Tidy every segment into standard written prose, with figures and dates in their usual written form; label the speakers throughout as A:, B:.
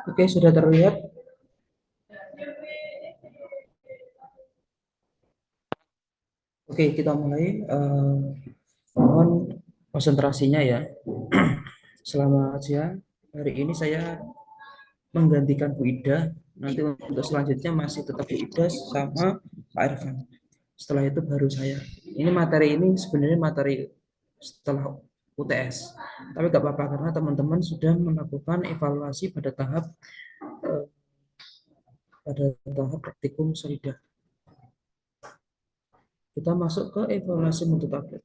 A: Oke, sudah terlihat. Oke, kita mulai. Mohon konsentrasinya ya. Selamat siang. Hari ini saya menggantikan Bu Ida. Nanti untuk selanjutnya masih tetap Bu Ida sama Pak Irfan. Setelah itu baru saya. Ini materi ini sebenarnya materi setelah UTS. Tapi nggak apa-apa karena teman-teman sudah melakukan evaluasi eh, pada tahap praktikum solidah. Kita masuk ke evaluasi mutu tablet.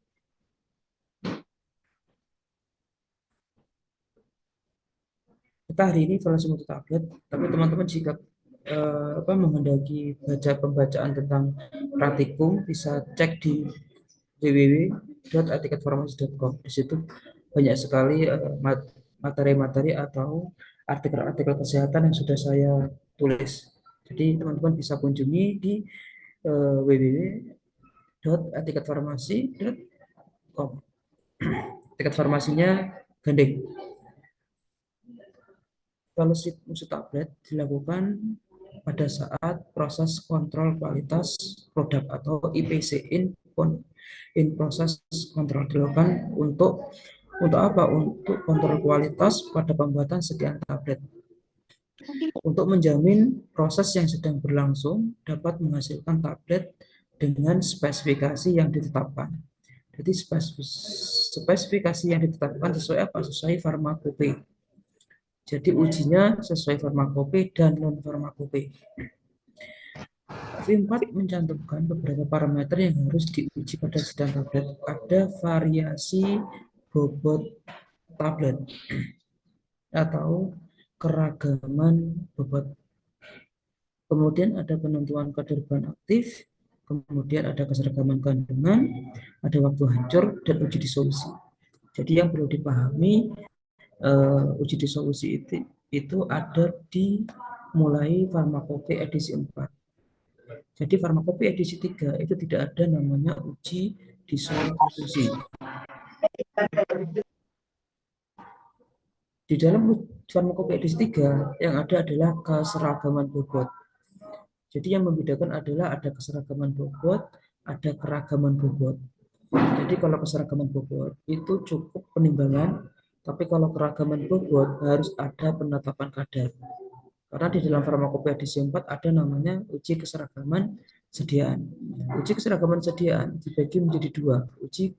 A: Kita hari ini evaluasi mutu tablet, tapi teman-teman jika menghendaki baca pembacaan tentang praktikum bisa cek di www.etiketfarmasi.com. Di situ banyak sekali materi-materi atau artikel-artikel kesehatan yang sudah saya tulis. Jadi teman-teman bisa kunjungi di www.etiketfarmasi.com. Tiket farmasinya gandeng. Kalau musuh tablet dilakukan pada saat proses kontrol kualitas produk atau IPC, in proses kontrol, dilakukan untuk apa? Untuk kontrol kualitas pada pembuatan sekian tablet. Untuk menjamin proses yang sedang berlangsung dapat menghasilkan tablet dengan spesifikasi yang ditetapkan. Jadi spesifikasi yang ditetapkan sesuai apa? Sesuai farmakope. Jadi ujinya sesuai farmakope dan non farmakope. V4 mencantumkan beberapa parameter yang harus diuji pada sedang tablet. Ada variasi bobot tablet atau keragaman bobot. Kemudian ada penentuan kadar bahan aktif, kemudian ada keseragaman kandungan, ada waktu hancur, dan uji disolusi. Jadi yang perlu dipahami, uji disolusi itu ada di mulai farmakope edisi 4. Jadi farmakope edisi 3 itu tidak ada namanya uji disolusi. Di dalam farmakope edisi 3 yang ada adalah keseragaman bobot. Jadi yang membedakan adalah ada keseragaman bobot, ada keragaman bobot. Jadi kalau keseragaman bobot itu cukup penimbangan, tapi kalau keragaman bobot harus ada penetapan kadar. Karena di dalam farmakope edisi 4 ada namanya uji keseragaman sediaan. Uji keseragaman sediaan dibagi menjadi dua, uji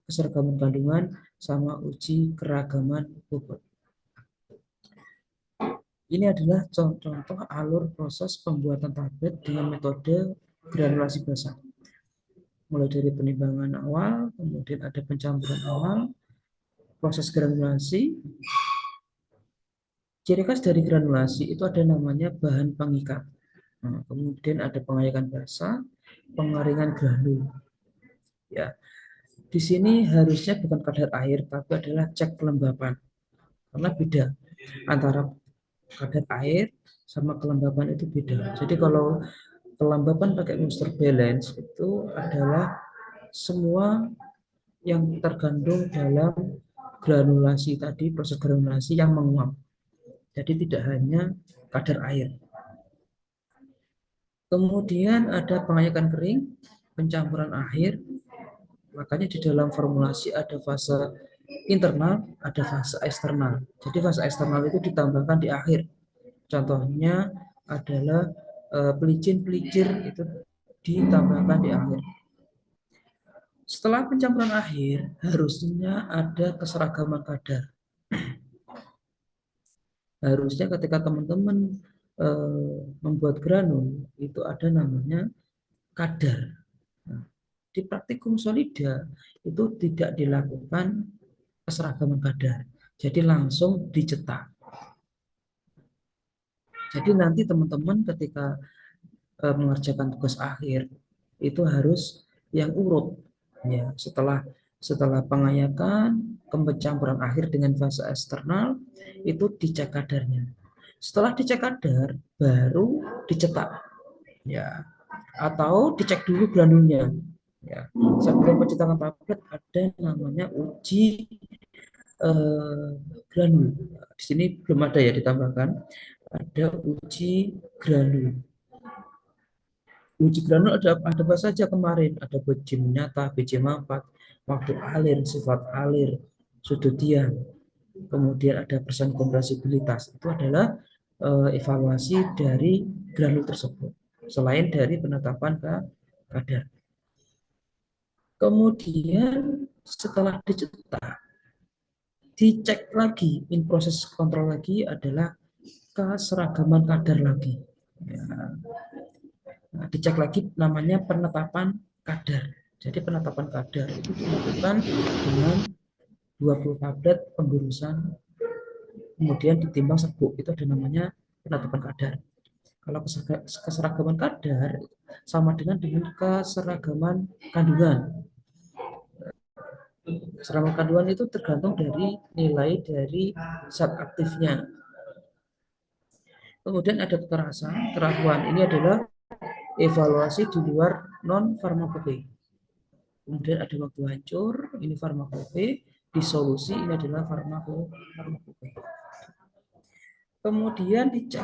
A: keseragaman kandungan sama uji keragaman bobot. Ini adalah contoh alur proses pembuatan tablet dengan metode granulasi basal. Mulai dari penimbangan awal, kemudian ada pencampuran awal, proses granulasi. Ciri khas dari granulasi itu ada namanya bahan pengikat. Nah, kemudian ada pengayakan basal, pengaringan granul. Ya, di sini harusnya bukan kadar air, tapi adalah cek kelembapan. Karena beda antara kadar air sama kelembapan itu beda. Jadi kalau kelembapan pakai Monster Balance itu adalah semua yang terkandung dalam granulasi tadi, proses granulasi yang menguap. Jadi tidak hanya kadar air. Kemudian ada pengayakan kering, pencampuran akhir. Makanya di dalam formulasi ada fase internal, ada fase eksternal. Jadi fase eksternal itu ditambahkan di akhir. Contohnya adalah pelicin-pelicir itu ditambahkan di akhir. Setelah pencampuran akhir, harusnya ada keseragaman kadar. Harusnya ketika teman-teman membuat granul, itu ada namanya kadar. Nah, di praktikum solida itu tidak dilakukan keseragaman kadar. Jadi langsung dicetak. Jadi nanti teman-teman ketika mengerjakan tugas akhir itu harus yang urut ya, setelah pengayakan pencampuran akhir dengan fase eksternal itu dicek kadarnya. Setelah dicek kadar baru dicetak ya, atau dicek dulu granulnya ya. Sebelum pencetakan tablet ada namanya uji granul. Di sini belum ada ya ditambahkan. Ada uji granul. Uji granul ada apa saja kemarin? Ada biji nyata, biji mampat, waktu alir, sifat alir, sudut diam. Kemudian ada persen kompresibilitas. Itu adalah evaluasi dari granul tersebut. Selain dari penetapan kadar. Kemudian setelah dicetak, dicek lagi, in proses kontrol lagi adalah keseragaman kadar lagi. Ya. Nah, dicek lagi namanya penetapan kadar. Jadi penetapan kadar itu dilakukan dengan 20 tablet pemburusan, kemudian ditimbang serbuk, itu ada namanya penetapan kadar. Kalau keseragaman kadar sama dengan keseragaman kandungan. Keseragaman kandungan itu tergantung dari nilai dari zat aktifnya. Kemudian ada kerakuan. Ini adalah evaluasi di luar non farmakope. Kemudian ada waktu hancur, ini farmakope. Disolusi, ini adalah farmakope. Kemudian dicek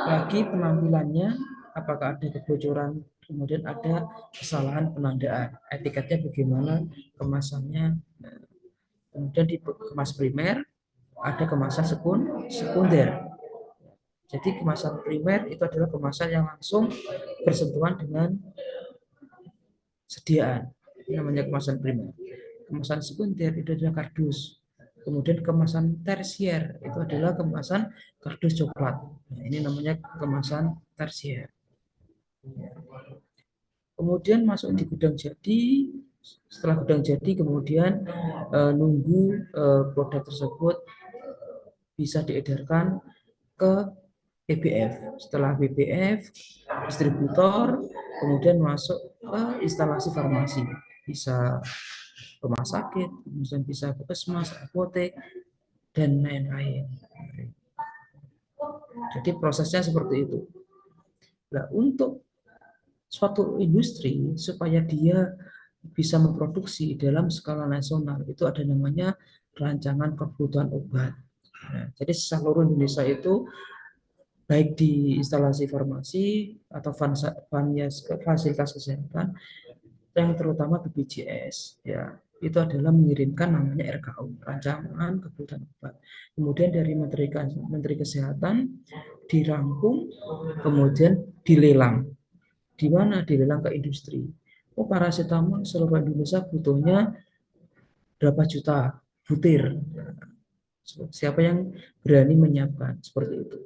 A: lagi penampilannya, apakah ada kebocoran, kemudian ada kesalahan penandaan, etiketnya bagaimana, kemasannya. Kemudian di kemas primer, ada kemasan sekunder. Jadi kemasan primer itu adalah kemasan yang langsung bersentuhan dengan sediaan, ini namanya kemasan primer. Kemasan sekunder itu adalah kardus. Kemudian kemasan tersier itu adalah kemasan kardus coklat. Nah, ini namanya kemasan tersier. Kemudian masuk di gudang jadi. Setelah gudang jadi, kemudian nunggu produk tersebut bisa diedarkan ke BBF. Setelah BBF, distributor, kemudian masuk ke instalasi farmasi. Bisa rumah sakit, kemudian bisa puskesmas, apotek, dan lain-lain. Jadi prosesnya seperti itu. Nah, untuk suatu industri supaya dia bisa memproduksi dalam skala nasional itu ada namanya rancangan kebutuhan obat. Nah, jadi seluruh Indonesia itu baik di instalasi farmasi atau fasilitas kesehatan yang terutama BPJS ya, itu adalah mengirimkan namanya RKU, rancangan kebutuhan obat. Kemudian dari Menteri Kesehatan dirangkum, kemudian dilelang. Di mana dilelang ke industri? Oh, paracetamol seluruh Indonesia butuhnya berapa juta butir. Siapa yang berani menyiapkan seperti itu?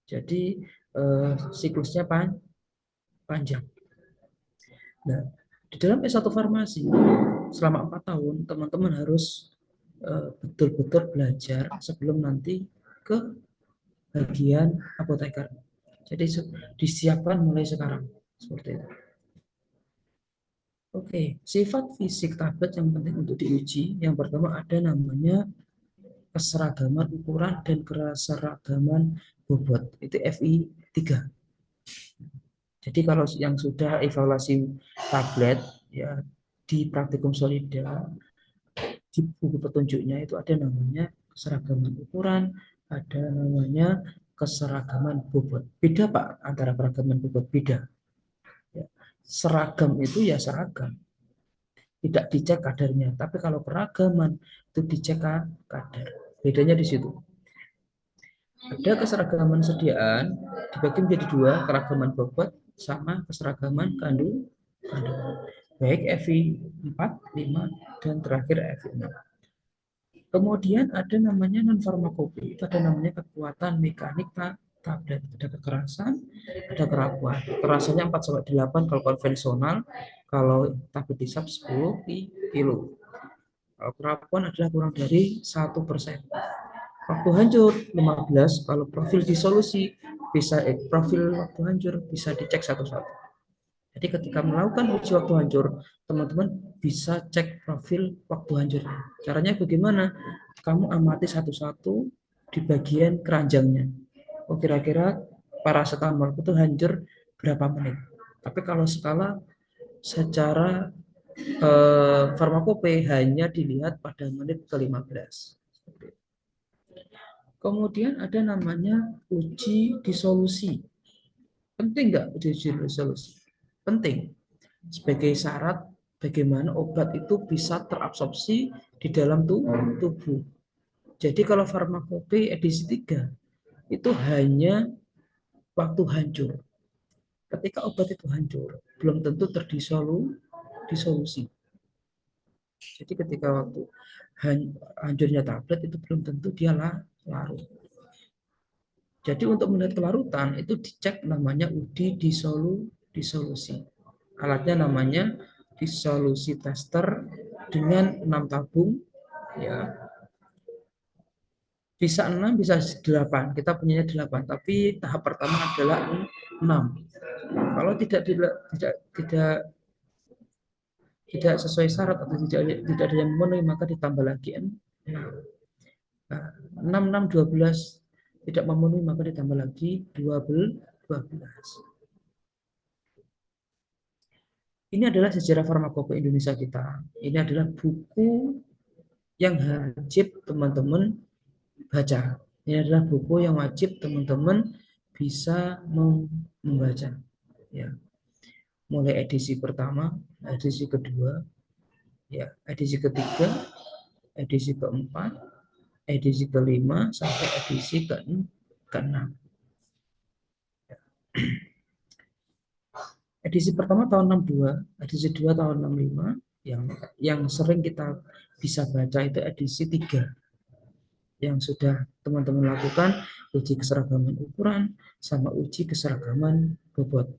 A: Jadi siklusnya panjang. Nah, di dalam S1 farmasi selama 4 tahun teman-teman harus betul-betul belajar sebelum nanti ke bagian apoteker. Jadi disiapkan mulai sekarang seperti itu. Oke, sifat fisik tablet yang penting untuk diuji. Yang pertama ada namanya keseragaman ukuran dan keseragaman bobot. Itu FI 3. Jadi kalau yang sudah evaluasi tablet ya di praktikum solida, di buku petunjuknya itu ada namanya keseragaman ukuran, ada namanya keseragaman bobot. Beda Pak antara keragaman bobot, beda. Ya. Seragam itu ya seragam, tidak dicek kadarnya. Tapi kalau keragaman itu dicek kadar. Bedanya di situ. Ada keseragaman sediaan dibagi menjadi 2, keragaman bobot sama keseragaman kandungan. Baik FI 4, 5, dan terakhir FI 6. Kemudian ada namanya non farmakope, itu ada namanya kekuatan mekanik tablet. Ada kekerasan, ada kerapuan. Kerasannya 4-8 kalau konvensional, kalau tablet disap 10 kilo. Kalau kerapuan adalah kurang dari 1%. Waktu hancur 15, kalau profil disolusi bisa profil waktu hancur bisa dicek satu-satu. Jadi ketika melakukan uji waktu hancur, teman-teman bisa cek profil waktu hancur. Caranya bagaimana? Kamu amati satu-satu di bagian keranjangnya. Oh, kira-kira paracetamol itu hancur berapa menit. Tapi kalau skala secara farmakope hanya dilihat pada menit ke-15. Kemudian ada namanya uji disolusi. Penting nggak uji disolusi? Penting. Sebagai syarat bagaimana obat itu bisa terabsorpsi di dalam tubuh. Jadi kalau farmakope edisi 3 itu hanya waktu hancur. Ketika obat itu hancur, belum tentu disolusi. Jadi ketika waktu hancurnya tablet itu belum tentu dia larut. Jadi untuk melihat kelarutan itu dicek namanya uji disolusi. Alatnya namanya disolusi tester dengan 6 tabung, ya. Bisa 6, bisa 8. Kita punya 8, tapi tahap pertama adalah 6. Kalau tidak sesuai syarat atau tidak ada yang memenuhi, maka ditambah lagi 6. Nah, 6, 6, 12 tidak memenuhi, maka ditambah lagi 12. Ini adalah sejarah farmakope Indonesia kita. Ini adalah buku yang wajib teman-teman baca. Ini adalah buku yang wajib teman-teman bisa membaca. Ya. Mulai edisi pertama, edisi kedua, ya, edisi ketiga, edisi keempat, edisi kelima, sampai edisi keenam. Edisi pertama tahun 62, edisi 2 tahun 65, yang sering kita bisa baca itu edisi 3 yang sudah teman-teman lakukan uji keseragaman ukuran sama uji keseragaman bobot.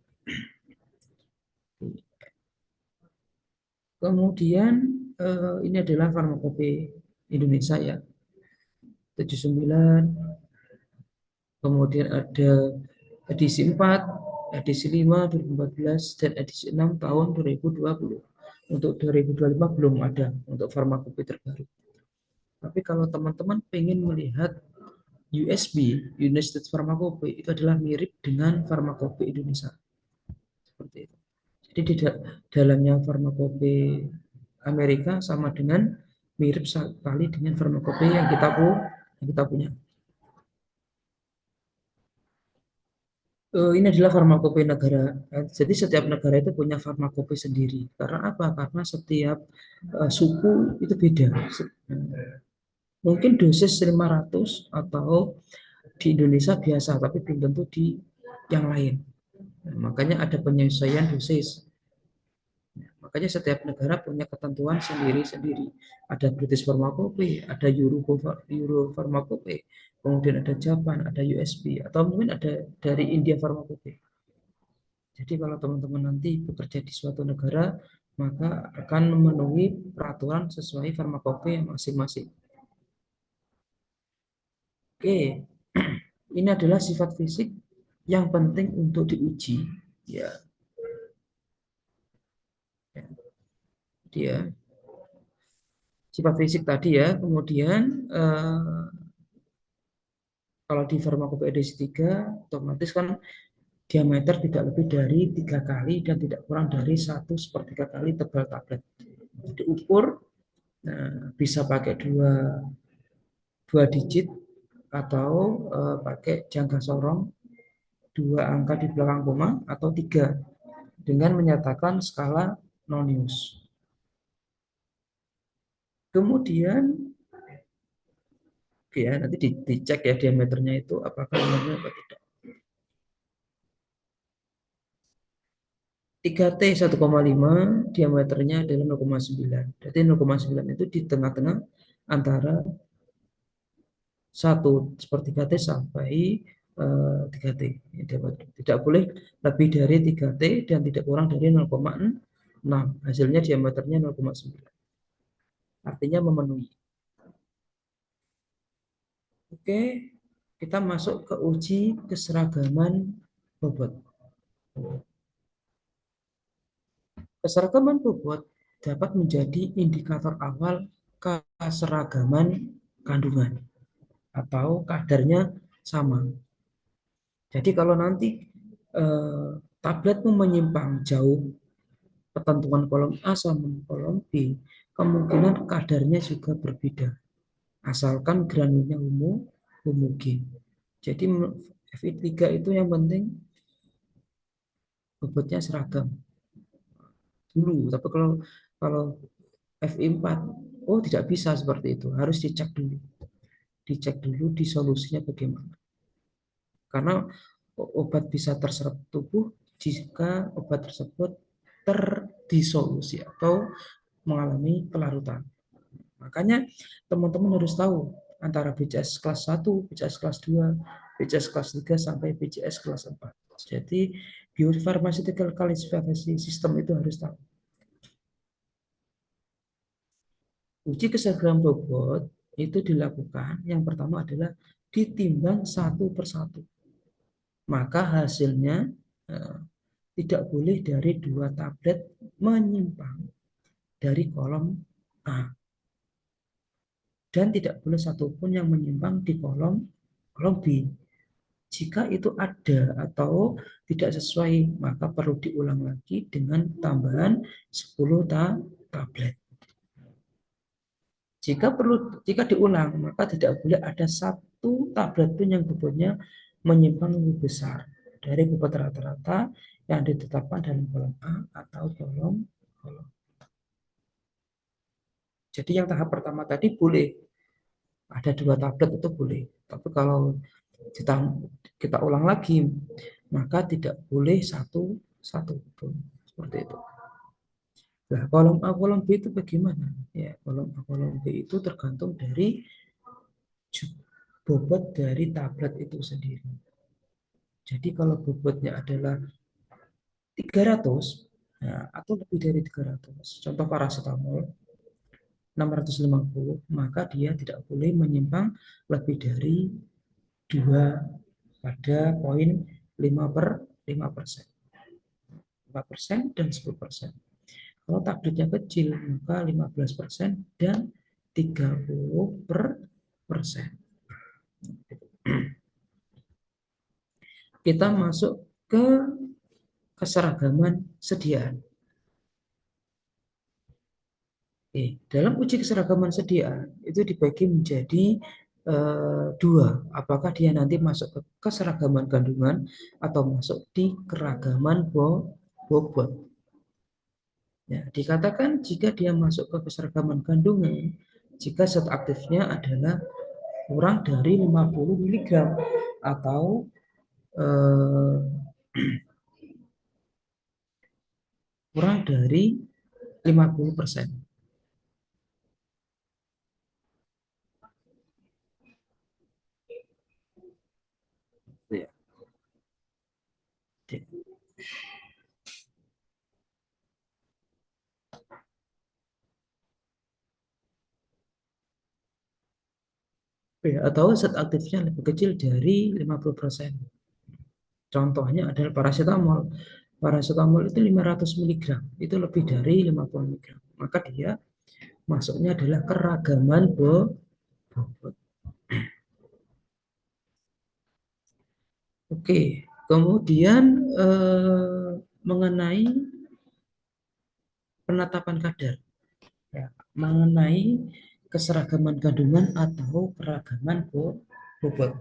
A: Kemudian ini adalah farmakope Indonesia ya, 79. Kemudian ada edisi 4, edisi 5 2014 dan edisi 6 tahun 2020. Untuk 2025 belum ada untuk farmakope terbaru. Tapi kalau teman-teman ingin melihat USB, United States Pharmacope, itu adalah mirip dengan farmakope Indonesia. Seperti itu. Jadi di dalamnya farmakope Amerika sama dengan mirip sekali dengan farmakope yang kita punya. Ini adalah farmakope negara. Jadi setiap negara itu punya farmakope sendiri. Karena apa? Karena setiap suku itu beda. Mungkin dosis 500 atau di Indonesia biasa, tapi belum tentu di yang lain. Makanya ada penyesuaian dosis. Makanya setiap negara punya ketentuan sendiri-sendiri. Ada British Pharmacope, ada Euro Pharmacope, kemudian ada Japan, ada USB, atau mungkin ada dari India Pharmacope. Jadi kalau teman-teman nanti bekerja di suatu negara, maka akan memenuhi peraturan sesuai farmakope masing-masing. Oke, ini adalah sifat fisik yang penting untuk diuji. Ya, dia sifat fisik tadi ya. Kemudian kalau di farmakope edisi 3, otomatis kan diameter tidak lebih dari 3 kali dan tidak kurang dari 1/3 kali tebal tablet. Diukur, bisa pakai dua digit atau pakai jangka sorong 2 angka di belakang koma atau 3 dengan menyatakan skala Nonius. Kemudian ya nanti dicek ya diameternya itu apakah benar atau tidak. 3T 1,5 diameternya adalah 0,9. Jadi 0,9 itu di tengah-tengah antara 1/3T sampai 3T. Tidak boleh lebih dari 3T dan tidak kurang dari 0,6. Hasilnya diameternya 0,9. Artinya memenuhi. Oke, kita masuk ke uji keseragaman bobot. Keseragaman bobot dapat menjadi indikator awal keseragaman kandungan atau kadarnya sama. Jadi kalau nanti tabletmu menyimpang jauh ketentuan kolom A sama kolom B, kemungkinan kadarnya juga berbeda. Asalkan granulnya ungu homogen. Jadi FI3 itu yang penting bobotnya seragam dulu. Tapi kalau FI4, oh tidak bisa seperti itu. Harus dicek dulu. Dicek dulu di solusinya bagaimana. Karena obat bisa terserap tubuh jika obat tersebut terdisolusi atau mengalami kelarutan. Makanya teman-teman harus tahu antara BCS kelas 1, BCS kelas 2, BCS kelas 3 sampai BCS kelas 4. Jadi biopharmaceutical classification system itu harus tahu. Uji keseragaman bobot itu dilakukan, yang pertama adalah ditimbang satu persatu. Maka hasilnya tidak boleh dari 2 tablet menyimpang dari kolom A. Dan tidak boleh satupun yang menyimpang di kolom B. Jika itu ada atau tidak sesuai, maka perlu diulang lagi dengan tambahan 10 tablet. Jika diulang, maka tidak boleh ada satu tablet pun yang bobotnya menyimpang lebih besar dari bobot rata-rata yang ditetapkan dalam kolom A atau kolom. Jadi yang tahap pertama tadi boleh ada 2 tablet itu boleh, tapi kalau kita ulang lagi, maka tidak boleh satu pun seperti itu. Nah, kolom A, kolom B itu bagaimana? Ya, kolom A, kolom B itu tergantung dari bobot dari tablet itu sendiri. Jadi kalau bobotnya adalah 300 ya, atau lebih dari 300, contoh paracetamol 650, maka dia tidak boleh menyimpang lebih dari 2 pada poin 5% dan 10%. Kalau tabletnya kecil, maka 15% dan 30%. Kita masuk ke keseragaman sediaan. Dalam uji keseragaman sediaan itu dibagi menjadi 2. Apakah dia nanti masuk ke keseragaman kandungan atau masuk di keragaman bobot. Ya, dikatakan jika dia masuk ke keseragaman kandungan, jika zat aktifnya adalah kurang dari 50 mg atau kurang dari 50%. Ya. Atau zat aktifnya lebih kecil dari 50%. Contohnya adalah paracetamol. Paracetamol itu 500 mg, itu lebih dari 50 mg. Maka dia masuknya adalah keragaman bobot. Oke, kemudian mengenai penetapan kadar. Ya, mengenai keseragaman kandungan atau keragaman bobot.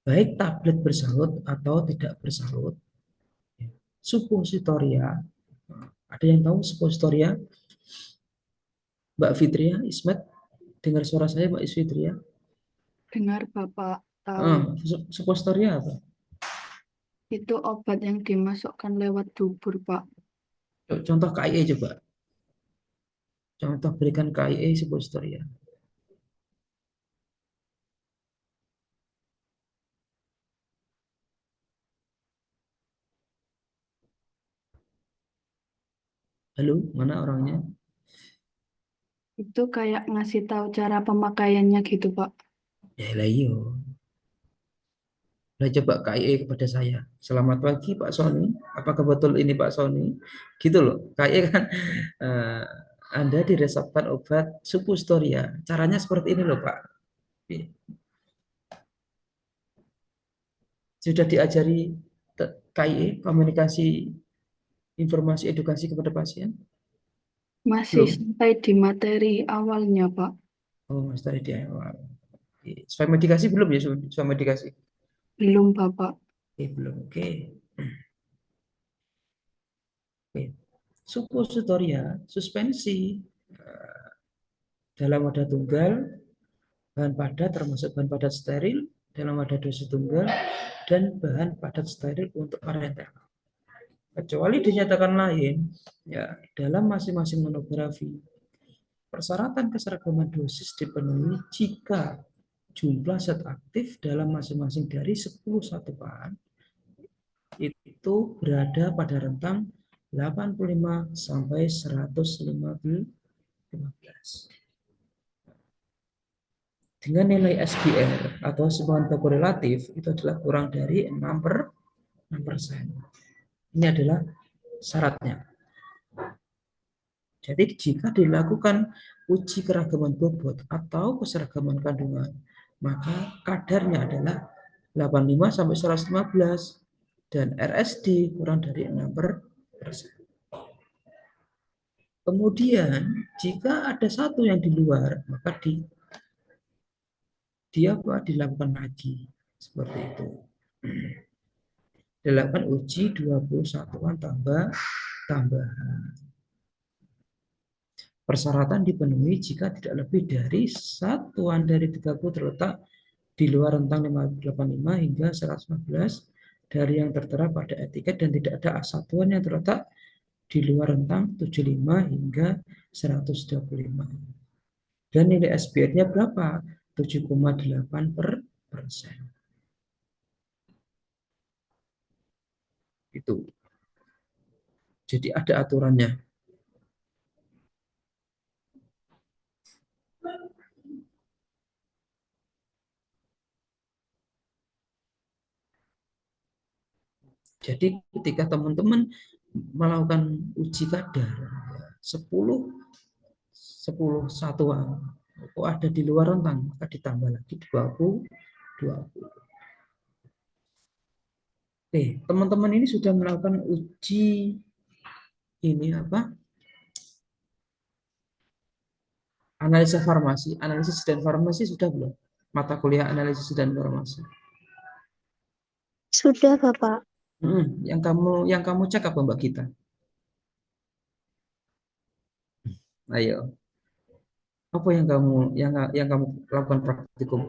A: Baik tablet bersalut atau tidak bersalut, suppositoria. Ada yang tahu suppositoria? Mbak Fitria, Ismet, dengar suara saya Mbak Fitria?
B: Dengar Bapak tahu.
A: Suppositoria apa?
B: Itu obat yang dimasukkan lewat dubur, Pak.
A: Contoh KIE coba. Contoh berikan KIE suppositoria. Halo, mana orangnya?
B: Itu kayak ngasih tahu cara pemakaiannya gitu, Pak.
A: Ya lah iyo. Nah, coba KIE kepada saya. Selamat pagi Pak Sony. Apakah betul ini Pak Sony? Gitu loh. KIE kan Anda diresepkan obat suppositoria. Caranya seperti ini loh Pak. Sudah diajari KIE komunikasi informasi edukasi kepada pasien?
B: Masih
A: Belum.
B: sampai di materi awalnya, Pak.
A: Oh, Mas tadi di awal. Oke. Sesuai medikasi belum ya? Sesuai medikasi?
B: Belum, Bapak.
A: Belum. Oke. Oke. Suppositoria, suspensi dalam wadah tunggal, bahan padat termasuk bahan padat steril dalam wadah dosis tunggal, dan bahan padat steril untuk parenteral. Kecuali dinyatakan lain, ya dalam masing-masing monografi, persyaratan keseragaman dosis dipenuhi jika jumlah zat aktif dalam masing-masing dari 10 satuan itu berada pada rentang 85 sampai 115 dengan nilai SBR atau hubungan baku relatif itu adalah kurang dari 6%. Ini adalah syaratnya. Jadi jika dilakukan uji keragaman bobot atau keseragaman kandungan, maka kadarnya adalah 85 sampai 115 dan RSD kurang dari 6%. Kemudian jika ada satu yang di luar, maka dia dilakukan lagi seperti itu. Dilakukan uji 20 satuan tambahan. Persyaratan dipenuhi jika tidak lebih dari satuan dari 30 terletak di luar rentang 85 hingga 115 dari yang tertera pada etiket dan tidak ada satuan yang terletak di luar rentang 75 hingga 125. Dan nilai SBR-nya berapa? 7,8%. Itu. Jadi ada aturannya. Jadi ketika teman-teman melakukan uji kadar 10 satuan kok ada di luar rentang, maka ditambah lagi 20. Oke, teman-teman ini sudah melakukan uji ini apa? Analisa farmasi, analisis dan farmasi sudah belum? Mata kuliah analisis dan farmasi.
C: Sudah, Bapak.
A: Yang kamu cek apa Mbak Gita? Ayo. Apa yang kamu lakukan praktikum?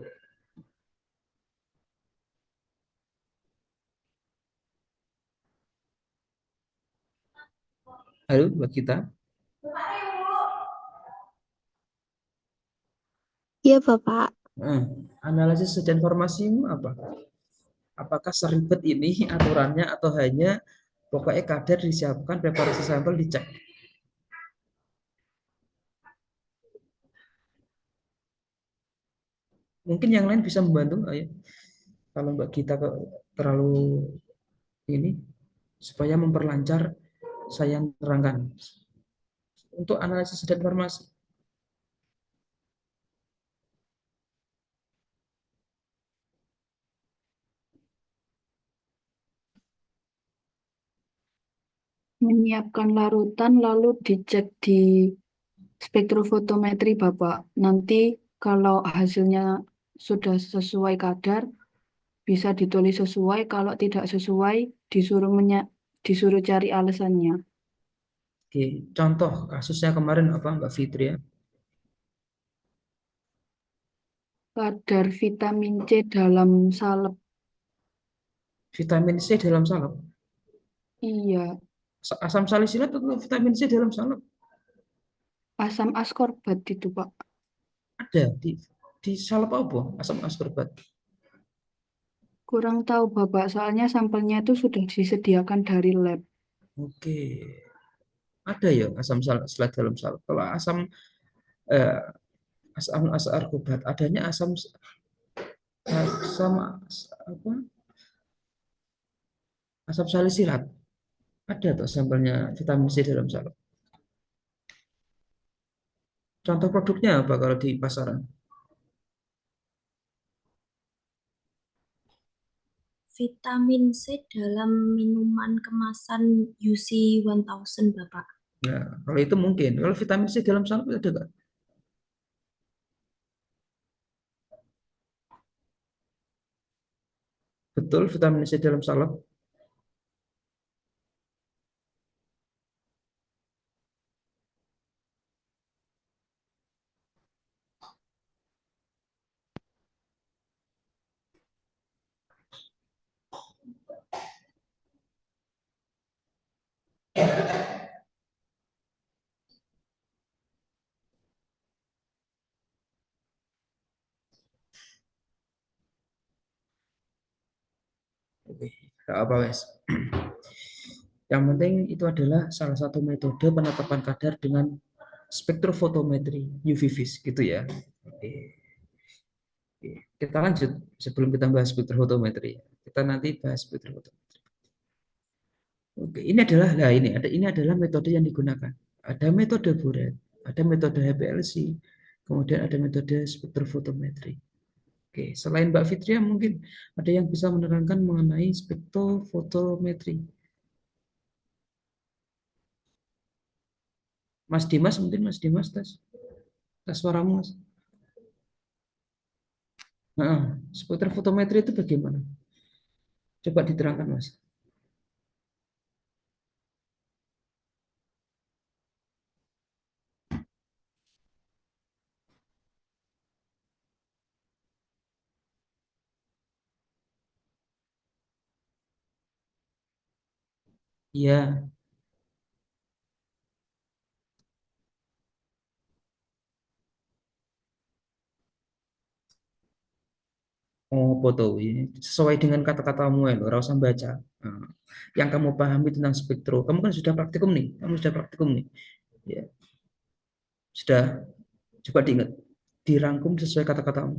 A: Halo Mbak Gita?
C: Iya, Bapak.
A: Analisis dan farmasimu apa? Apakah seribet ini aturannya atau hanya pokoknya kadar disiapkan, preparasi sampel dicek? Mungkin yang lain bisa membantu, ayo. Kalau Mbak Gita terlalu ini, supaya memperlancar saya terangkan. Untuk analisis dan farmasi.
B: Menyiapkan larutan lalu dicek di spektrofotometri, Bapak. Nanti kalau hasilnya sudah sesuai kadar, bisa ditulis sesuai. Kalau tidak sesuai, disuruh cari alasannya.
A: Oke, contoh kasusnya kemarin apa Mbak Fitri ya?
B: Kadar vitamin C dalam salep.
A: Vitamin C dalam salep.
B: Iya,
A: Asam salisilat atau vitamin C dalam salep?
B: asam askorbat itu, Pak.
A: Ada di salep apa? Asam ascorbat.
B: Kurang tahu, Bapak. Soalnya sampelnya itu sudah disediakan dari lab.
A: Oke, ada ya asam salisilat dalam salep. Kalau eh, asam ascorbat adanya asam apa? Asam salisilat. Ada tuh sampelnya vitamin C dalam salep. Contoh produknya apa kalau di pasaran?
C: Vitamin C dalam minuman kemasan UC 1000, Bapak.
A: Nah, kalau itu mungkin. Kalau vitamin C dalam salep ada nggak? Betul, vitamin C dalam salad. Oke, nggak apa wes. Yang penting itu adalah salah satu metode penetapan kadar dengan spektrofotometri UV vis gitu ya. Oke. Oke. Kita lanjut sebelum kita bahas spektrofotometri. Kita nanti bahas spektrofotometri. Oke, ini adalah metode yang digunakan. Ada metode Buret, ada metode HPLC, kemudian ada metode spektrofotometri. Oke, selain Mbak Fitria mungkin ada yang bisa menerangkan mengenai spektrofotometri. Mas Dimas mungkin Mas Dimas tes suaramu Mas. Nah, spektrofotometri itu bagaimana? Coba diterangkan Mas. Iya. Oh, foto ini sesuai dengan kata-katamu ya, ora usah baca. Nah, yang kamu pahami tentang spektro, kamu kan sudah praktikum nih, kamu sudah praktikum nih, ya sudah. Coba diingat, dirangkum sesuai kata-katamu.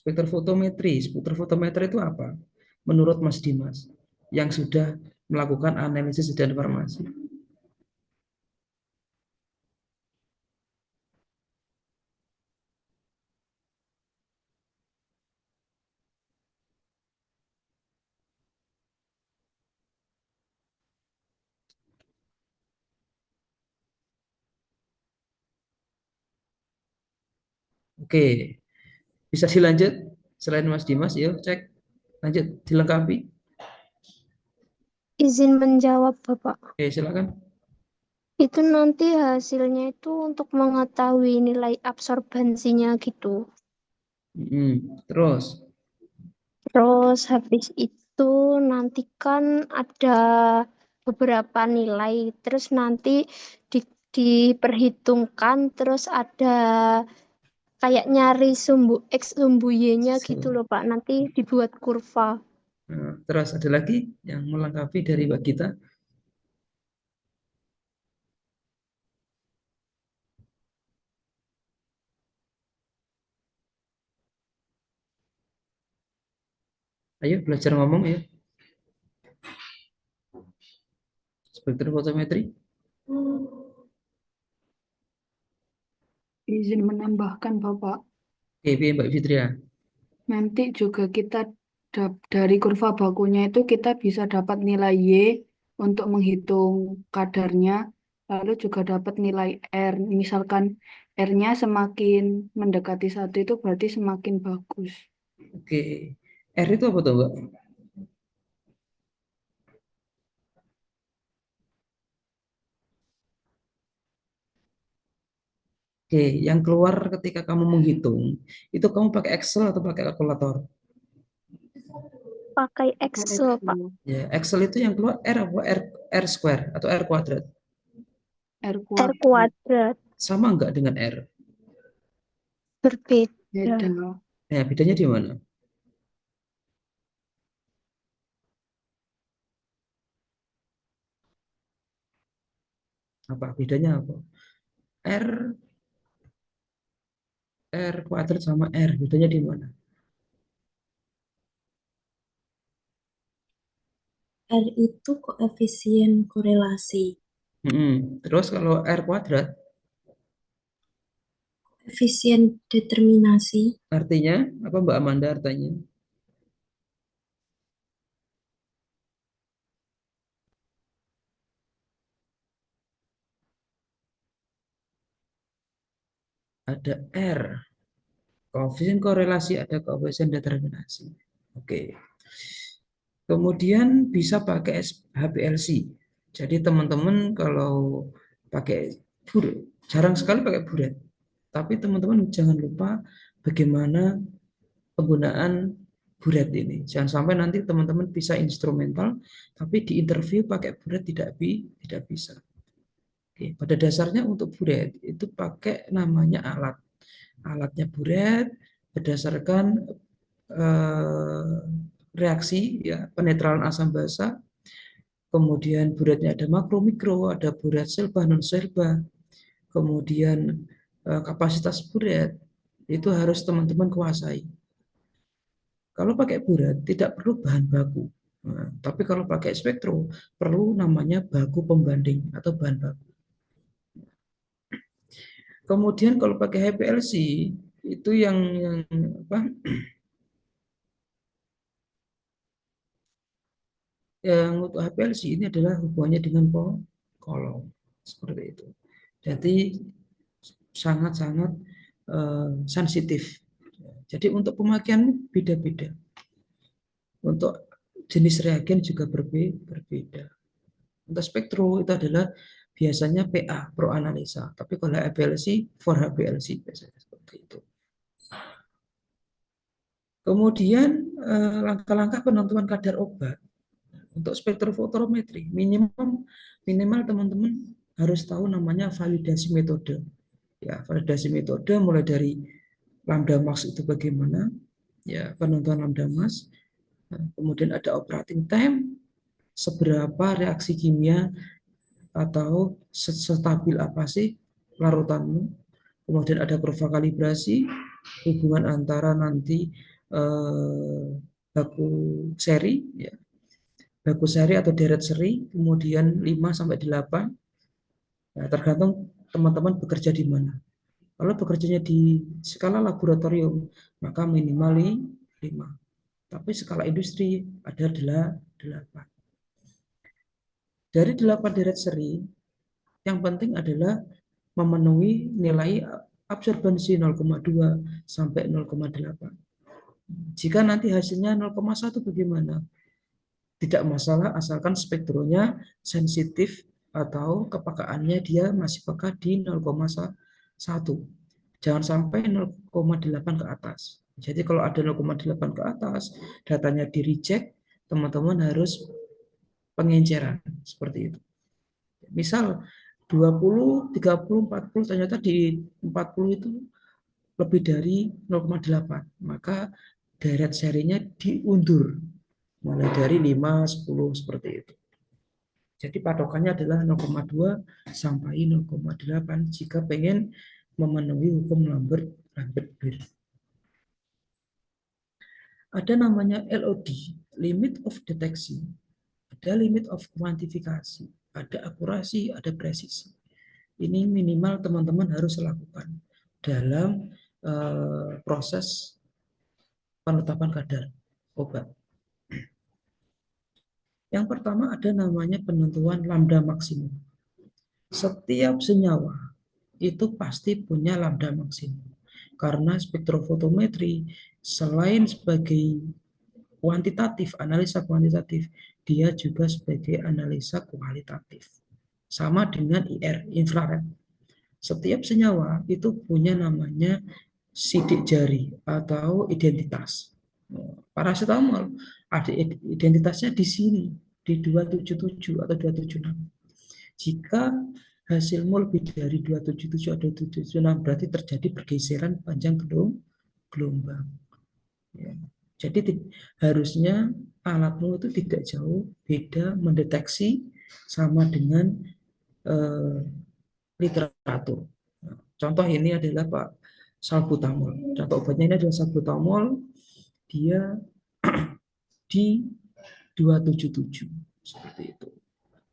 A: Spektrofotometri itu apa? Menurut Mas Dimas, yang sudah melakukan analisis dan informasi. Oke, bisa dilanjut selain Mas Dimas, yuk cek, lanjut dilengkapi.
C: Izin menjawab, Bapak.
A: Oke, silakan.
C: Itu nanti hasilnya itu untuk mengetahui nilai absorbansinya gitu.
A: Terus,
C: Terus habis itu nanti kan ada beberapa nilai. Terus nanti diperhitungkan. Terus ada kayak nyari sumbu X, sumbu Y-nya gitu loh, Pak. Nanti dibuat kurva.
A: terus ada lagi yang melengkapi dari Mbak Gita. Ayo belajar ngomong ya. Spektrofotometri.
B: Izin menambahkan, Bapak.
A: Oke, Mbak Fitria.
B: Nanti juga kita dari kurva bakunya itu kita bisa dapat nilai Y untuk menghitung kadarnya, lalu juga dapat nilai R. Misalkan R-nya semakin mendekati 1 itu berarti semakin bagus.
A: Oke, R itu apa tuh Mbak? Oke, yang keluar ketika kamu menghitung, itu kamu pakai Excel atau pakai kalkulator?
C: Pakai Excel, Pak.
A: Ya, Excel itu yang keluar R apa R square atau R kuadrat?
B: R
C: R
B: kuadrat
C: kuadrat
A: Sama enggak dengan R?
C: berbeda.
B: beda.
A: Nah, bedanya di mana? Apa bedanya apa? R R kuadrat sama R, bedanya di mana?
C: R itu koefisien korelasi.
A: Terus kalau R kuadrat,
C: Koefisien determinasi.
A: artinya apa Mbak Amanda artinya? ada R. Koefisien korelasi ada koefisien determinasi. Oke. Kemudian bisa pakai HPLC. Jadi teman-teman kalau pakai buret, jarang sekali pakai buret. Tapi teman-teman jangan lupa bagaimana penggunaan buret ini. Jangan sampai nanti teman-teman bisa instrumental, tapi di interview pakai buret tidak bisa. Oke, pada dasarnya untuk buret itu pakai namanya alat. Alatnya buret berdasarkan reaksi ya penetralan asam basa. Kemudian buretnya ada makro mikro, ada buret Selbach non Selbach. Kemudian kapasitas buret itu harus teman-teman kuasai. Kalau pakai buret tidak perlu bahan baku. Nah, tapi kalau pakai spektro perlu namanya baku pembanding atau bahan baku. Kemudian kalau pakai HPLC itu yang apa? Yang untuk HPLC ini adalah hubungannya dengan kolom seperti itu. Jadi sangat-sangat sensitif. Jadi untuk pemakaian beda-beda. Untuk jenis reagen juga berbeda. Untuk spektro itu adalah biasanya PA, pro analisa. Tapi kalau HPLC, for HPLC biasanya seperti itu. Kemudian langkah-langkah penentuan kadar obat. Untuk spektrofotometri, minimal teman-teman harus tahu namanya validasi metode. Ya, validasi metode mulai dari lambda max itu bagaimana, ya penentuan lambda max. Kemudian ada operating time, seberapa reaksi kimia atau stabil apa sih larutanmu. Kemudian ada kurva kalibrasi, hubungan antara nanti baku seri, ya, baku seri atau deret seri, kemudian 5-8. Nah, tergantung teman-teman bekerja di mana. Kalau bekerjanya di skala laboratorium, maka minimal 5. Tapi skala industri ada 8. Dari 8 deret seri, yang penting adalah memenuhi nilai absorbensi 0,2 sampai 0,8. Jika nanti hasilnya 0,1 bagaimana? Tidak masalah asalkan spektronya sensitif atau kepekaannya dia masih peka di 0,1. Jangan sampai 0,8 ke atas. Jadi kalau ada 0,8 ke atas, datanya di reject, teman-teman harus pengenceran seperti itu. Misal 20, 30, 40, ternyata di 40 itu lebih dari 0,8, maka deret serinya diundur mulai dari 5, 10 seperti itu. Jadi patokannya adalah 0,2 sampai 0,8 jika pengen memenuhi hukum Lambert-Beer. Ada namanya LOD, limit of detection. Ada limit of kuantifikasi, ada akurasi, ada presisi. Ini minimal teman-teman harus lakukan dalam proses penetapan kadar obat. Yang pertama ada namanya penentuan lambda maksimum. Setiap senyawa itu pasti punya lambda maksimum. Karena spektrofotometri selain sebagai kuantitatif, analisa kuantitatif, dia juga sebagai analisa kualitatif. Sama dengan IR, infrared. Setiap senyawa itu punya namanya sidik jari atau identitas. Paracetamol ada identitasnya di sini, di 277 atau 276. Jika hasilmu lebih dari 277 atau 276 berarti terjadi pergeseran panjang gelombang. Ya. Jadi harusnya alatmu itu tidak jauh beda mendeteksi sama dengan literatur. Contoh ini adalah Pak salbutamol. Contoh obatnya ini adalah salbutamol. Dia di 277 seperti itu.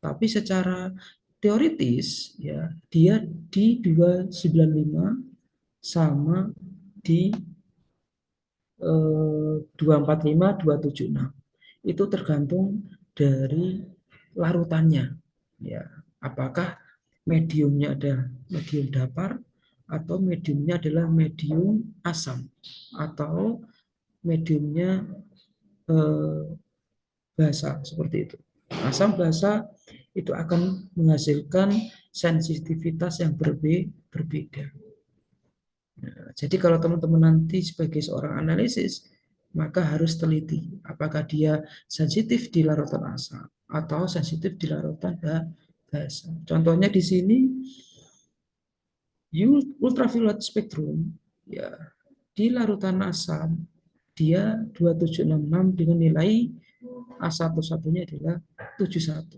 A: Tapi secara teoritis ya dia di 295 sama di 245 276. Itu tergantung dari larutannya. Ya, apakah mediumnya ada medium datar atau mediumnya adalah medium asam, atau mediumnya basa, seperti itu. Asam basa itu akan menghasilkan sensitivitas yang berbeda. Nah, jadi kalau teman-teman nanti sebagai seorang analisis, maka harus teliti apakah dia sensitif di larutan asam atau sensitif di larutan basa. Contohnya di sini ultraviolet spektrum, ya, di larutan asam dia 2766 dengan nilai A11-nya adalah 71.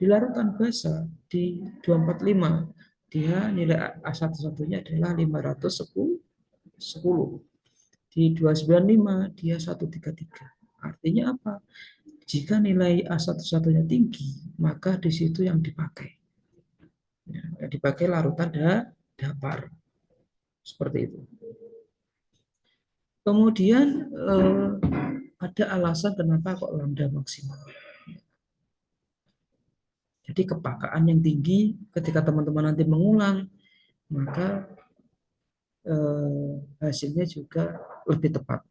A: Di larutan basa di 245 dia nilai A11-nya adalah 510. Di 295 dia 133. Artinya apa? Jika nilai A11-nya tinggi, maka di situ yang dipakai. Ya, dipakai larutan dapar. Seperti itu. Kemudian ada alasan kenapa kok lambda maksimal. Jadi kepakaan yang tinggi ketika teman-teman nanti mengulang, maka hasilnya juga lebih tepat.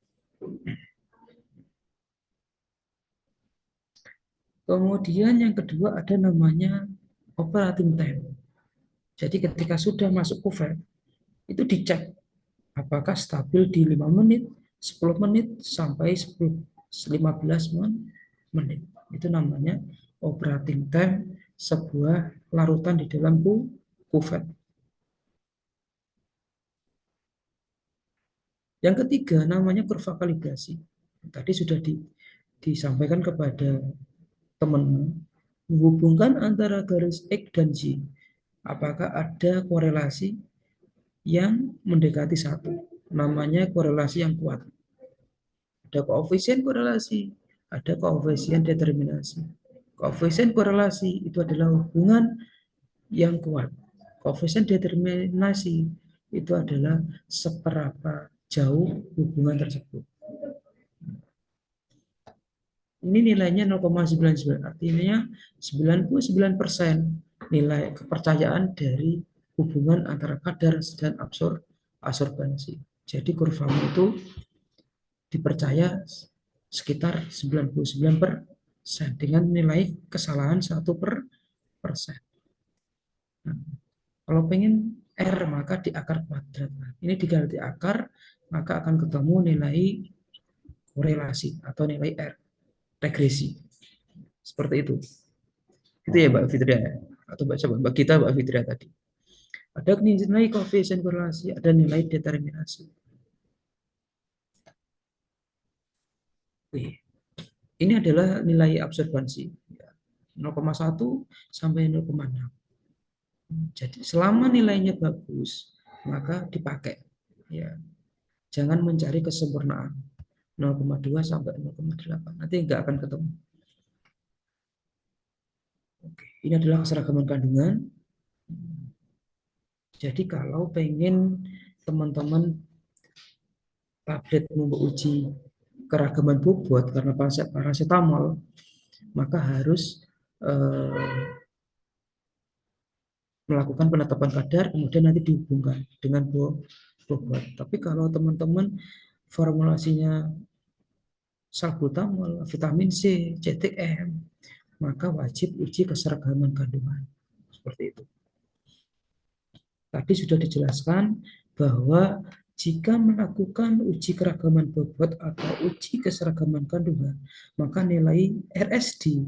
A: Kemudian yang kedua ada namanya operating time. Jadi ketika sudah masuk kuver, itu dicek apakah stabil di 5 menit, 10 menit, sampai 15 menit. Itu namanya operating time sebuah larutan di dalam kuver. Yang ketiga namanya kurva kalibrasi. Tadi sudah disampaikan kepada teman, menghubungkan antara garis X dan Y. Apakah ada korelasi yang mendekati satu? Namanya korelasi yang kuat. Ada koefisien korelasi, ada koefisien determinasi. Koefisien korelasi itu adalah hubungan yang kuat. Koefisien determinasi itu adalah seberapa jauh hubungan tersebut. Ini nilainya 0,99, artinya 99% nilai kepercayaan dari hubungan antara kadar dan absorbansi. Jadi kurvamu itu dipercaya sekitar 99% dengan nilai kesalahan 1%. Nah, kalau pengen R maka di akar kuadrat. Nah, ini diganti akar maka akan ketemu nilai korelasi atau nilai R, regresi. Seperti itu. Itu ya Mbak Fitria atau Mbak kita Mbak Fitria tadi. Ada nilai koefisien korelasi, ada nilai determinasi. Ini adalah nilai absorbansi 0,1 sampai 0,6. Jadi selama nilainya bagus, maka dipakai. Ya, jangan mencari kesempurnaan 0,2 sampai 0,8. Nanti nggak akan ketemu. Oke, ini adalah keseragaman kandungan. Jadi kalau pengen teman-teman tablet menguji keragaman bobot karena paracetamol, maka harus melakukan penetapan kadar, kemudian nanti dihubungkan dengan bobot. Tapi kalau teman-teman formulasinya salbutamol, vitamin C, CTM, maka wajib uji keseragaman kandungan. Seperti itu. Tadi sudah dijelaskan bahwa jika melakukan uji keragaman bobot atau uji keseragaman kandungan, maka nilai RSD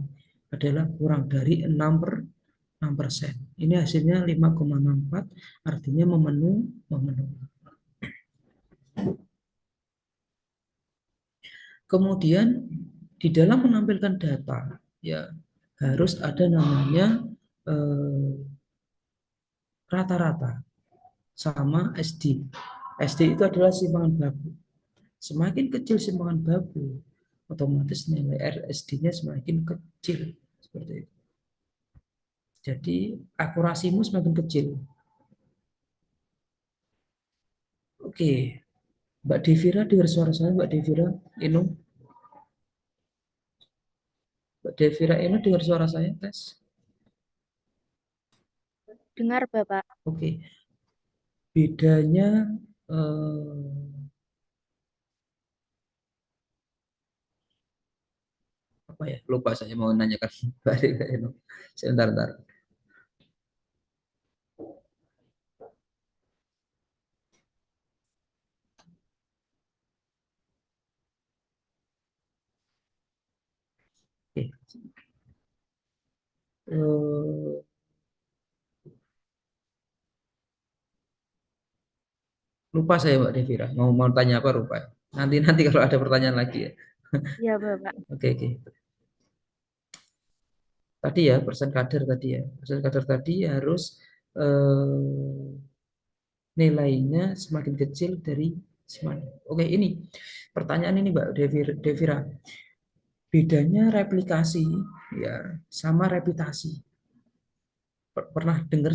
A: adalah kurang dari 6%. Ini hasilnya 5,64, artinya memenuhi. Kemudian di dalam menampilkan data, ya harus ada namanya rata-rata sama SD. SD itu adalah simpangan baku. Semakin kecil simpangan baku, otomatis nilai RSD-nya semakin kecil. Seperti itu. Jadi akurasimu semakin kecil. Oke, Mbak Devira dengar suara saya, Mbak Devira Inu. Mbak Devira Inu dengar suara saya, tes.
C: Dengar, Bapak.
A: Oke. bedanya apa ya? Lupa saya mau nanyakan. Sebentar. Oke. Eh, lupa saya Mbak Devira. Mau tanya apa lupa. Nanti kalau ada pertanyaan lagi ya.
C: Iya, Bapak.
A: Oke. Tadi ya persen kader tadi ya. Persen kader tadi harus nilainya semakin kecil dari semakin. Oke, ini pertanyaan ini Mbak Devira. Bedanya replikasi ya sama reputasi. Pernah dengar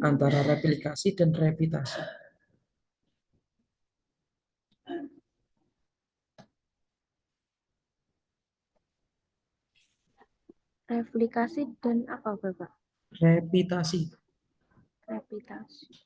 A: antara replikasi dan reputasi?
C: Replikasi dan apa, Bapak?
A: Reputasi.
C: Replikasi.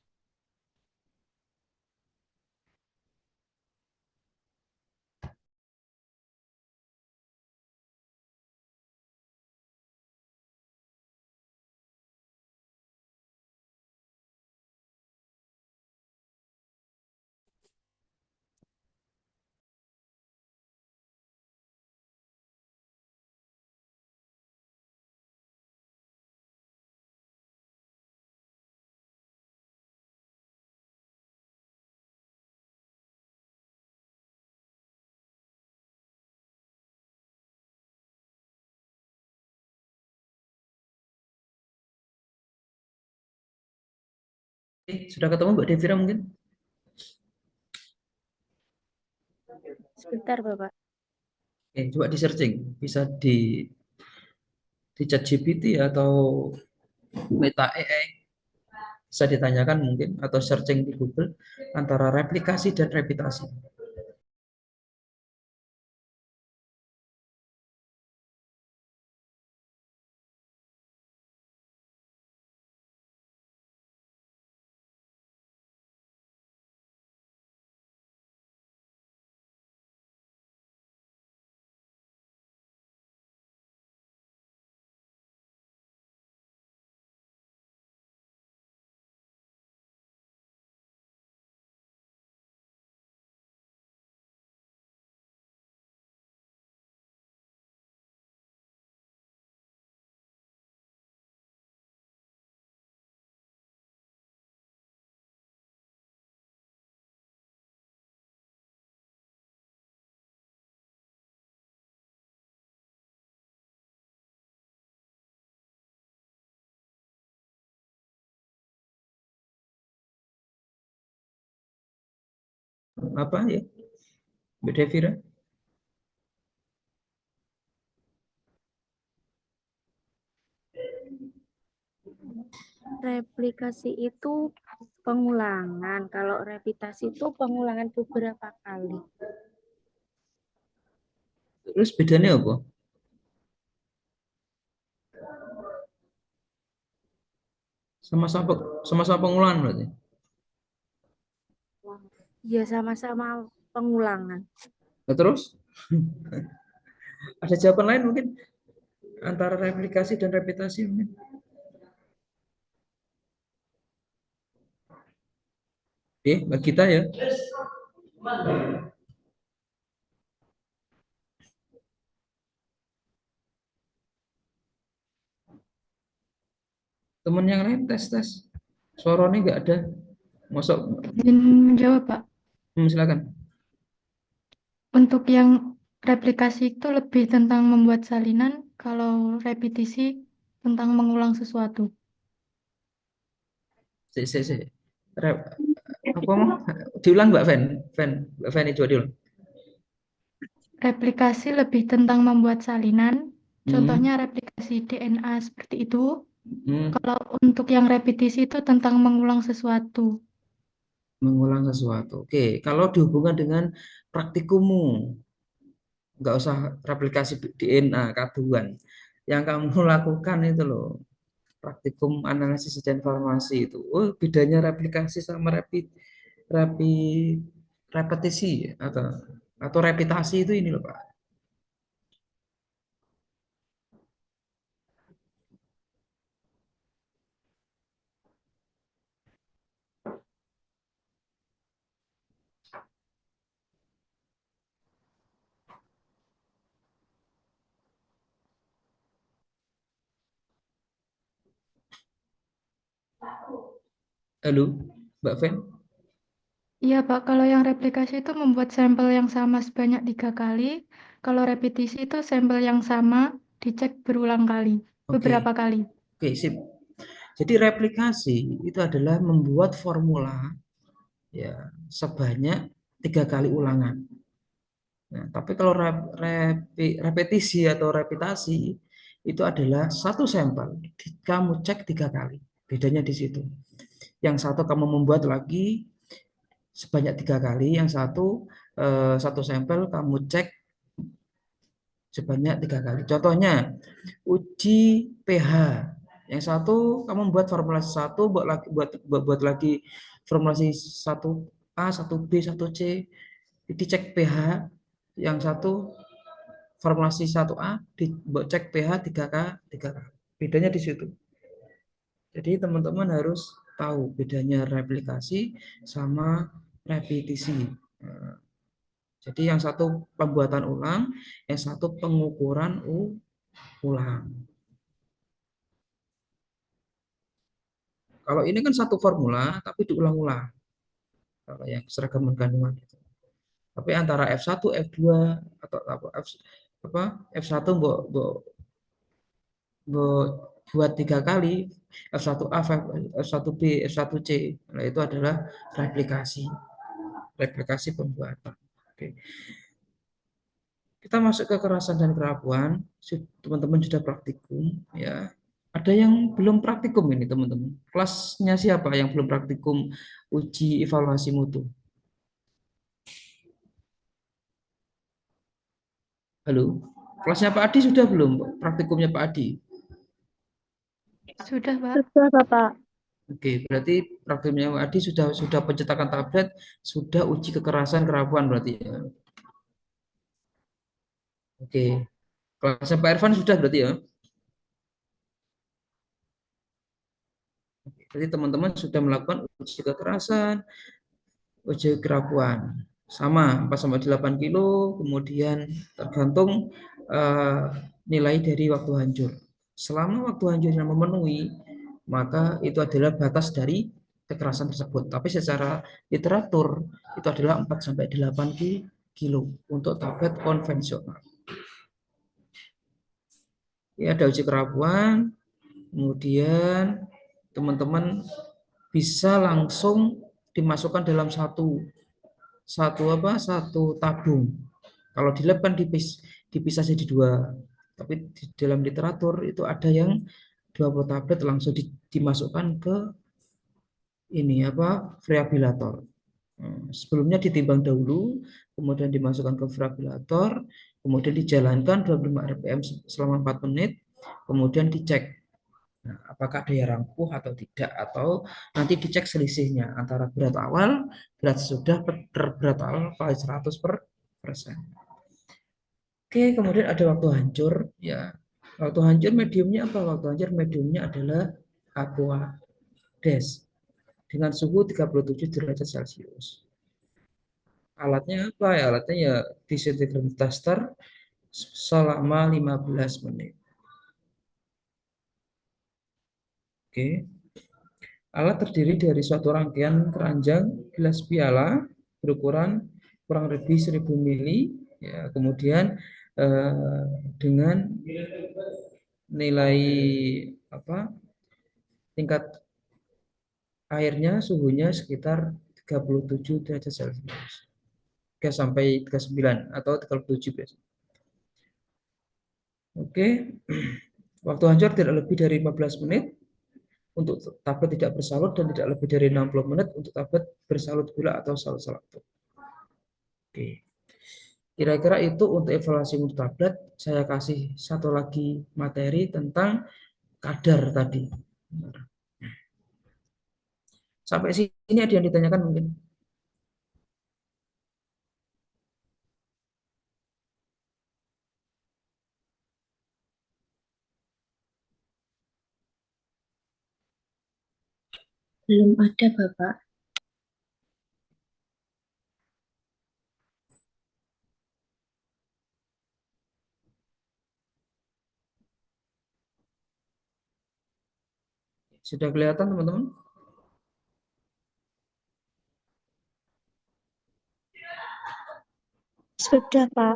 A: Sudah ketemu Mbak Devira mungkin?
C: Sebentar, Bapak.
A: Coba di searching, bisa di ChatGPT atau Meta AI, bisa ditanyakan mungkin atau searching di Google antara replikasi dan reputasi. Apa ya, Mbak Devira?
C: Replikasi itu pengulangan. Kalau reputasi itu pengulangan beberapa kali.
A: Terus bedanya apa? Sama-sama pengulangan berarti.
C: Ya, sama-sama pengulangan.
A: Nah, terus ada jawaban lain mungkin antara replikasi dan reputasi mungkin? Bagi kita ya. Teman yang lain tes. Suaranya nggak ada. Masuk.
B: Izin menjawab, Pak.
A: Silakan.
B: Untuk yang replikasi itu lebih tentang membuat salinan, kalau repetisi tentang mengulang sesuatu.
A: Si. Apa mau? Diulang Mbak Mbak Fen coba diulang.
B: Replikasi lebih tentang membuat salinan, contohnya
A: Hmm.
B: replikasi DNA seperti itu.
A: Hmm.
B: Kalau untuk yang repetisi itu tentang mengulang sesuatu.
A: Mengulang sesuatu. Oke, kalau dihubungkan dengan praktikummu, nggak usah replikasi DNA katuan. Yang kamu lakukan itu loh, praktikum analisis dan informasi itu. Oh, bedanya replikasi sama repetisi atau repitasi itu ini loh Pak. Halo, Mbak Fen?
D: Iya, Pak. Kalau yang replikasi itu membuat sampel yang sama sebanyak 3 kali. Kalau repetisi itu sampel yang sama dicek berulang kali,
A: Oke,
D: beberapa kali.
A: oke, sip. Jadi replikasi itu adalah membuat formula ya sebanyak 3 kali ulangan. Nah, tapi kalau repetisi atau repitasi itu adalah satu sampel kamu cek 3 kali. Bedanya di situ. Yang satu kamu membuat lagi sebanyak 3 kali, yang satu sampel kamu cek sebanyak 3 kali. Contohnya uji pH. Yang satu kamu buat formulasi satu, buat lagi formulasi 1A, 1B, 1C, dicek pH. Yang satu formulasi 1A, dicek pH 3 kali. Bedanya di situ. Jadi teman-teman harus tahu bedanya replikasi sama repetisi. Jadi yang satu pembuatan ulang, yang satu pengukuran ulang. Kalau ini kan satu formula, tapi diulang-ulang. Kalau yang seragaman kandungan itu. Tapi antara F1, F2 atau F1 buat 3 kali, F1A, F1B, F1C. Nah, itu adalah replikasi pembuatan. Oke. Kita masuk ke kekerasan dan kerapuan. Teman-teman sudah praktikum, ya. Ada yang belum praktikum ini, teman-teman. Kelasnya siapa yang belum praktikum uji evaluasi mutu? Halo, kelasnya Pak Adi sudah belum praktikumnya Pak Adi?
D: Sudah, Pak.
C: Sudah, Bapak.
A: Oke, berarti praktikumnya Pak Adi sudah pencetakan tablet, sudah uji kekerasan kerapuan berarti ya. Oke, kelasnya Pak Irfan sudah berarti ya. Jadi teman-teman sudah melakukan uji kekerasan, uji kerapuan. Sama 4-8 kilo, kemudian tergantung nilai dari waktu hancur. Selama waktu hancurnya memenuhi, maka itu adalah batas dari kekerasan tersebut. Tapi secara literatur itu adalah 4-8 kilo untuk tablet konvensional. Ya, ada uji kerapuan, kemudian teman-teman bisa langsung dimasukkan dalam satu tabung. Kalau di lab kan dipisah jadi 2. Tapi di dalam literatur itu ada yang 20 tablet langsung dimasukkan ke variabilator. Sebelumnya ditimbang dahulu, kemudian dimasukkan ke variabilator, kemudian dijalankan 25 rpm selama 4 menit, kemudian dicek apakah daya rampuh atau tidak, atau nanti dicek selisihnya antara berat awal, berat sesudah, berat awal kali 100%. Oke, kemudian ada waktu hancur ya. Waktu hancur mediumnya apa? Waktu hancur mediumnya adalah aqueous dengan suhu 37 derajat Celcius. Alatnya apa ya? Alatnya ya disintegrator tester selama 15 menit. Oke. Alat terdiri dari suatu rangkaian keranjang gelas piala berukuran kurang lebih 1000 mili, ya, kemudian dengan nilai tingkat airnya suhunya sekitar 37 derajat Celcius. 3 sampai 39 atau 37 biasa. Oke. Waktu hancur tidak lebih dari 15 menit untuk tablet tidak bersalut dan tidak lebih dari 60 menit untuk tablet bersalut gula atau salut-salut. Oke. Kira-kira itu untuk evaluasi mutu tablet. Saya kasih satu lagi materi tentang kadar tadi. Sampai sini ada yang ditanyakan mungkin?
C: Belum ada, Bapak.
A: Sudah kelihatan teman-teman?
C: Sudah, Pak.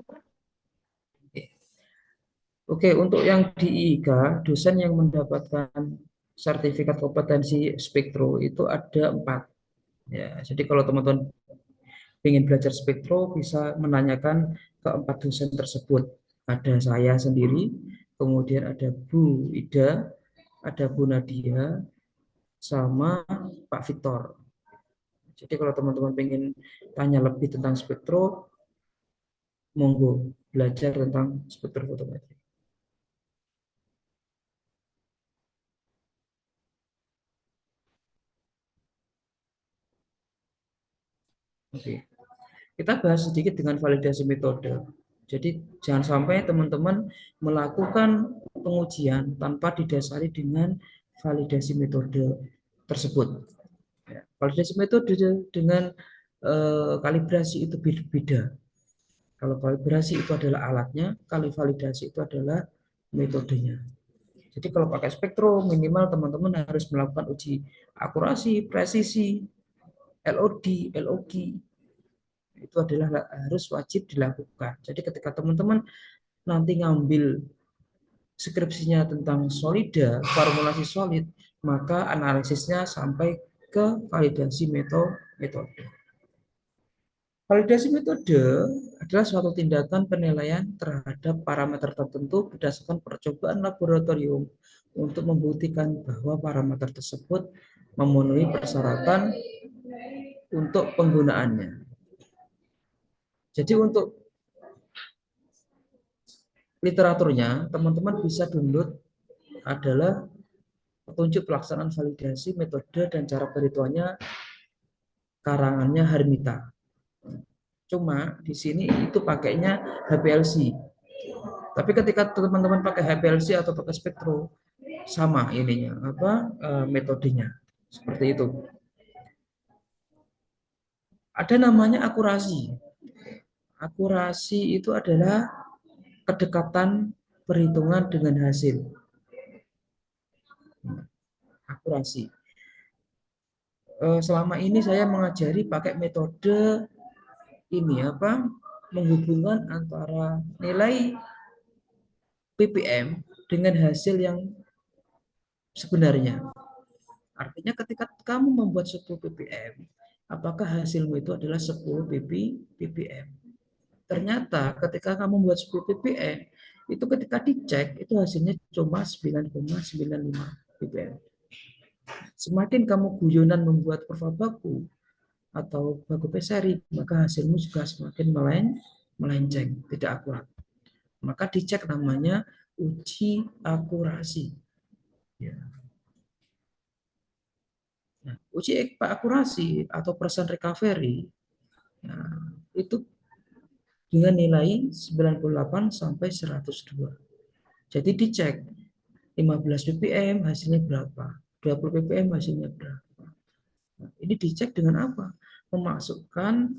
A: Oke, untuk yang di IIK, dosen yang mendapatkan sertifikat kompetensi spektro itu ada 4. Ya, jadi kalau teman-teman ingin belajar spektro bisa menanyakan ke 4 dosen tersebut. Ada saya sendiri, kemudian ada Bu Ida, ada Bu Nadia, sama Pak Victor. Jadi kalau teman-teman ingin tanya lebih tentang spektro, monggo belajar tentang spektrofotometri. Oke. Kita bahas sedikit dengan validasi metode. Jadi jangan sampai teman-teman melakukan pengujian tanpa didasari dengan validasi metode tersebut. Ya, validasi metode dengan kalibrasi itu beda. Kalau kalibrasi itu adalah alatnya, kali validasi itu adalah metodenya. Jadi kalau pakai spektro minimal teman-teman harus melakukan uji akurasi, presisi, LOD, LOG. Itu adalah harus wajib dilakukan. Jadi ketika teman-teman nanti ngambil skripsinya tentang solida, formulasi solid, maka analisisnya sampai ke validasi metode. Validasi metode adalah suatu tindakan penilaian terhadap parameter tertentu berdasarkan percobaan laboratorium untuk membuktikan bahwa parameter tersebut memenuhi persyaratan untuk penggunaannya. Jadi untuk literaturnya, teman-teman bisa download adalah petunjuk pelaksanaan validasi metode dan cara perhitungannya karangannya Harmita. Cuma di sini itu pakainya HPLC. Tapi ketika teman-teman pakai HPLC atau pakai spektro, sama ininya metodenya. Seperti itu. Ada namanya akurasi. Akurasi itu adalah kedekatan perhitungan dengan hasil. Akurasi. Selama ini saya mengajari pakai metode ini menghubungkan antara nilai ppm dengan hasil yang sebenarnya. Artinya ketika kamu membuat 10 ppm, apakah hasilmu itu adalah 10 ppm? Ternyata ketika kamu membuat 10 ppm, itu ketika dicek itu hasilnya cuma 9,95 ppm. Semakin kamu guyonan membuat kurva baku atau baku peseri, maka hasilmu juga semakin melenceng, tidak akurat. Maka dicek namanya uji akurasi. Ya. Nah, uji akurasi atau percent recovery itu dengan nilai 98 sampai 102. Jadi dicek 15 ppm hasilnya berapa, 20 ppm hasilnya berapa. Nah, ini dicek dengan apa? Memasukkan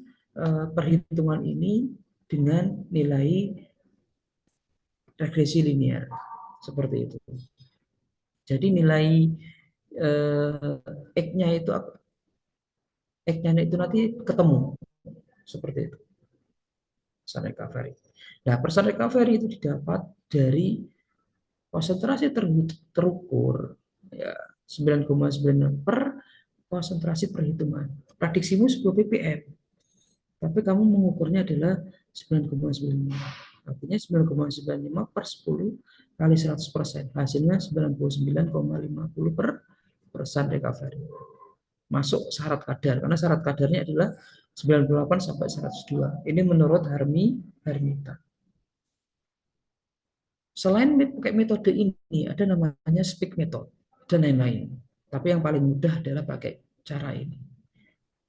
A: perhitungan ini dengan nilai regresi linear seperti itu. Jadi nilai X-nya itu nanti ketemu seperti itu. Percent recovery. Nah, percent recovery itu didapat dari konsentrasi terukur ya 9,9 per konsentrasi perhitungan. Prediksimu 10 ppm. Tapi kamu mengukurnya adalah 9,95. Artinya 9,95 per 10 kali 100%. Hasilnya 99,50 persen recovery. Masuk syarat kadar, karena syarat kadarnya adalah 98 sampai 102. Ini menurut Harmita. Selain pakai metode ini, ada namanya speak method. dan lain-lain. Tapi yang paling mudah adalah pakai cara ini.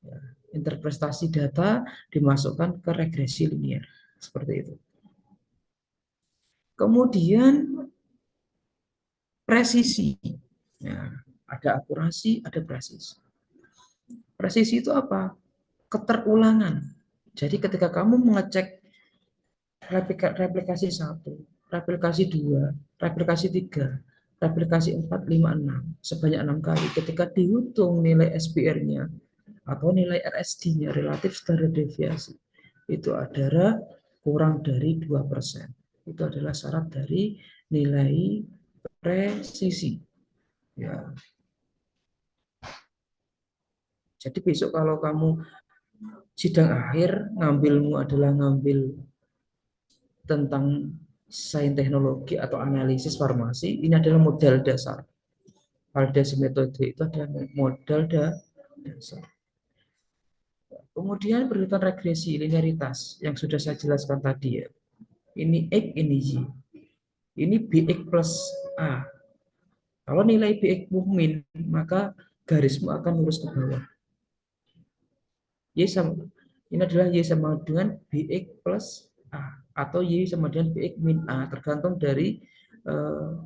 A: Ya, interpretasi data dimasukkan ke regresi linier. Seperti itu. Kemudian presisi. Ya, ada akurasi, ada presisi. Presisi itu apa? Keterulangan. Jadi ketika kamu mengecek replikasi 1, replikasi 2, replikasi 3, replikasi 4, 5, 6, sebanyak 6 kali. Ketika dihitung nilai SPR-nya atau nilai RSD-nya, relatif standar deviasi, itu adalah kurang dari 2%. Itu adalah syarat dari nilai presisi. Ya. Jadi besok kalau kamu sidang akhir, ngambilmu adalah ngambil tentang sains teknologi atau analisis farmasi, ini adalah modal dasar. Validasi metode itu adalah modal dasar. Kemudian berhitungan regresi linearitas yang sudah saya jelaskan tadi ya. Ini X, ini Y. Ini BX plus A. Kalau nilai BX min, maka garismu akan lurus ke bawah. Y sama, ini adalah Y sama dengan BX plus A. Atau Y sama dengan BX min A. Tergantung dari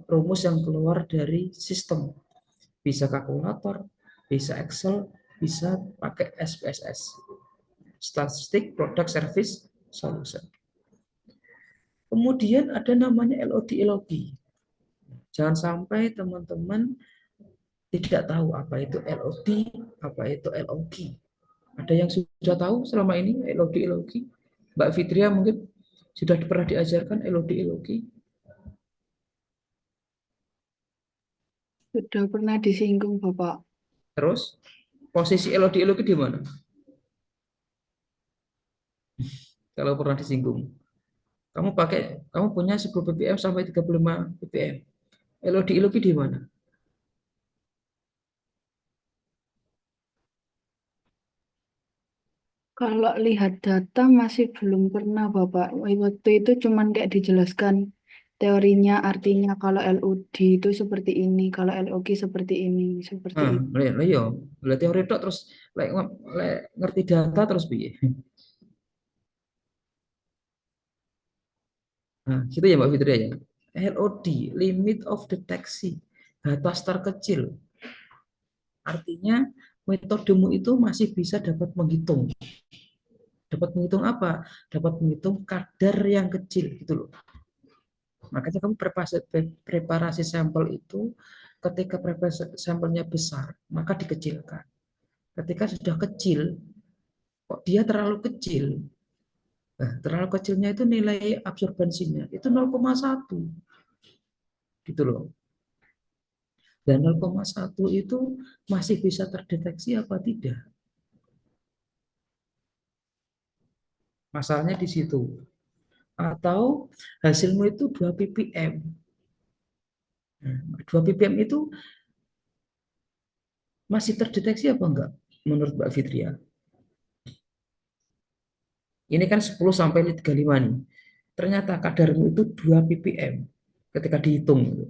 A: rumus yang keluar dari sistem. Bisa kalkulator, bisa Excel, bisa pakai SPSS. Statistik Product Service Solution. Kemudian ada namanya LOD. Jangan sampai teman-teman tidak tahu apa itu LOD, apa itu LOG. Ada yang sudah tahu selama ini LOD? Mbak Fitria mungkin sudah pernah diajarkan LOD?
B: Sudah pernah disinggung, Bapak.
A: Terus posisi LOD di mana? Kalau pernah disinggung. Kamu punya 10 ppm sampai 35 ppm. LOD di mana?
B: Kalau lihat data masih belum pernah, Bapak. Waktu itu cuman kayak dijelaskan teorinya, artinya kalau LOD itu seperti ini, kalau LOG seperti ini, seperti itu.
A: Iya, teori tok terus ngerti data terus piye? Nah, gitu ya Mbak Fitria ya. LOD, limit of deteksi, batas terkecil. Artinya metodemu itu masih bisa dapat menghitung. Dapat menghitung apa? Dapat menghitung kadar yang kecil gitu loh. Makanya kamu preparasi sampel itu ketika preparasi sampelnya besar, maka dikecilkan. Ketika sudah kecil, kok dia terlalu kecil? Nah, terlalu kecilnya itu nilai absorbensinya itu 0,1 gitu loh. Dan 0,1 itu masih bisa terdeteksi apa tidak? Masalahnya di situ. Atau hasilmu itu 2 ppm. 2 ppm itu masih terdeteksi apa enggak menurut Mbak Fitria? Ini kan 10 sampai 35 nih. Ternyata kadarmu itu 2 ppm ketika dihitung.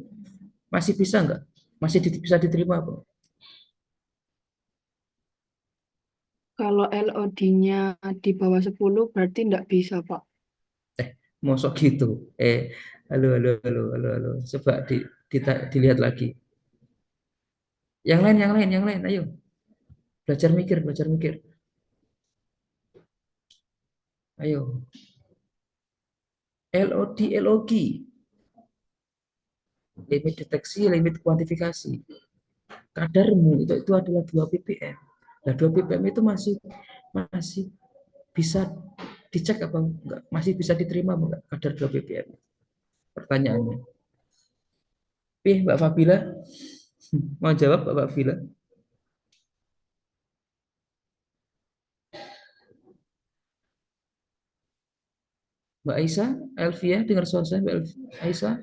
A: Masih bisa enggak? Masih bisa diterima apa?
B: Kalau LOD-nya di bawah 10 berarti enggak bisa, Pak.
A: Mosok gitu. Halo. Coba dilihat lagi. Yang lain, ayo. Belajar mikir. Ayo. LOG. Limit deteksi, limit kuantifikasi. Kadarmu itu adalah 2 ppm. Nah, 2 ppm itu masih bisa dicek apa enggak? Masih bisa diterima enggak kadar 2 ppm? Pertanyaannya. Mbak Fabila? Mau jawab Mbak Fabila? Mbak Aisyah, Elvia, dengar suara saya Mbak Aisyah?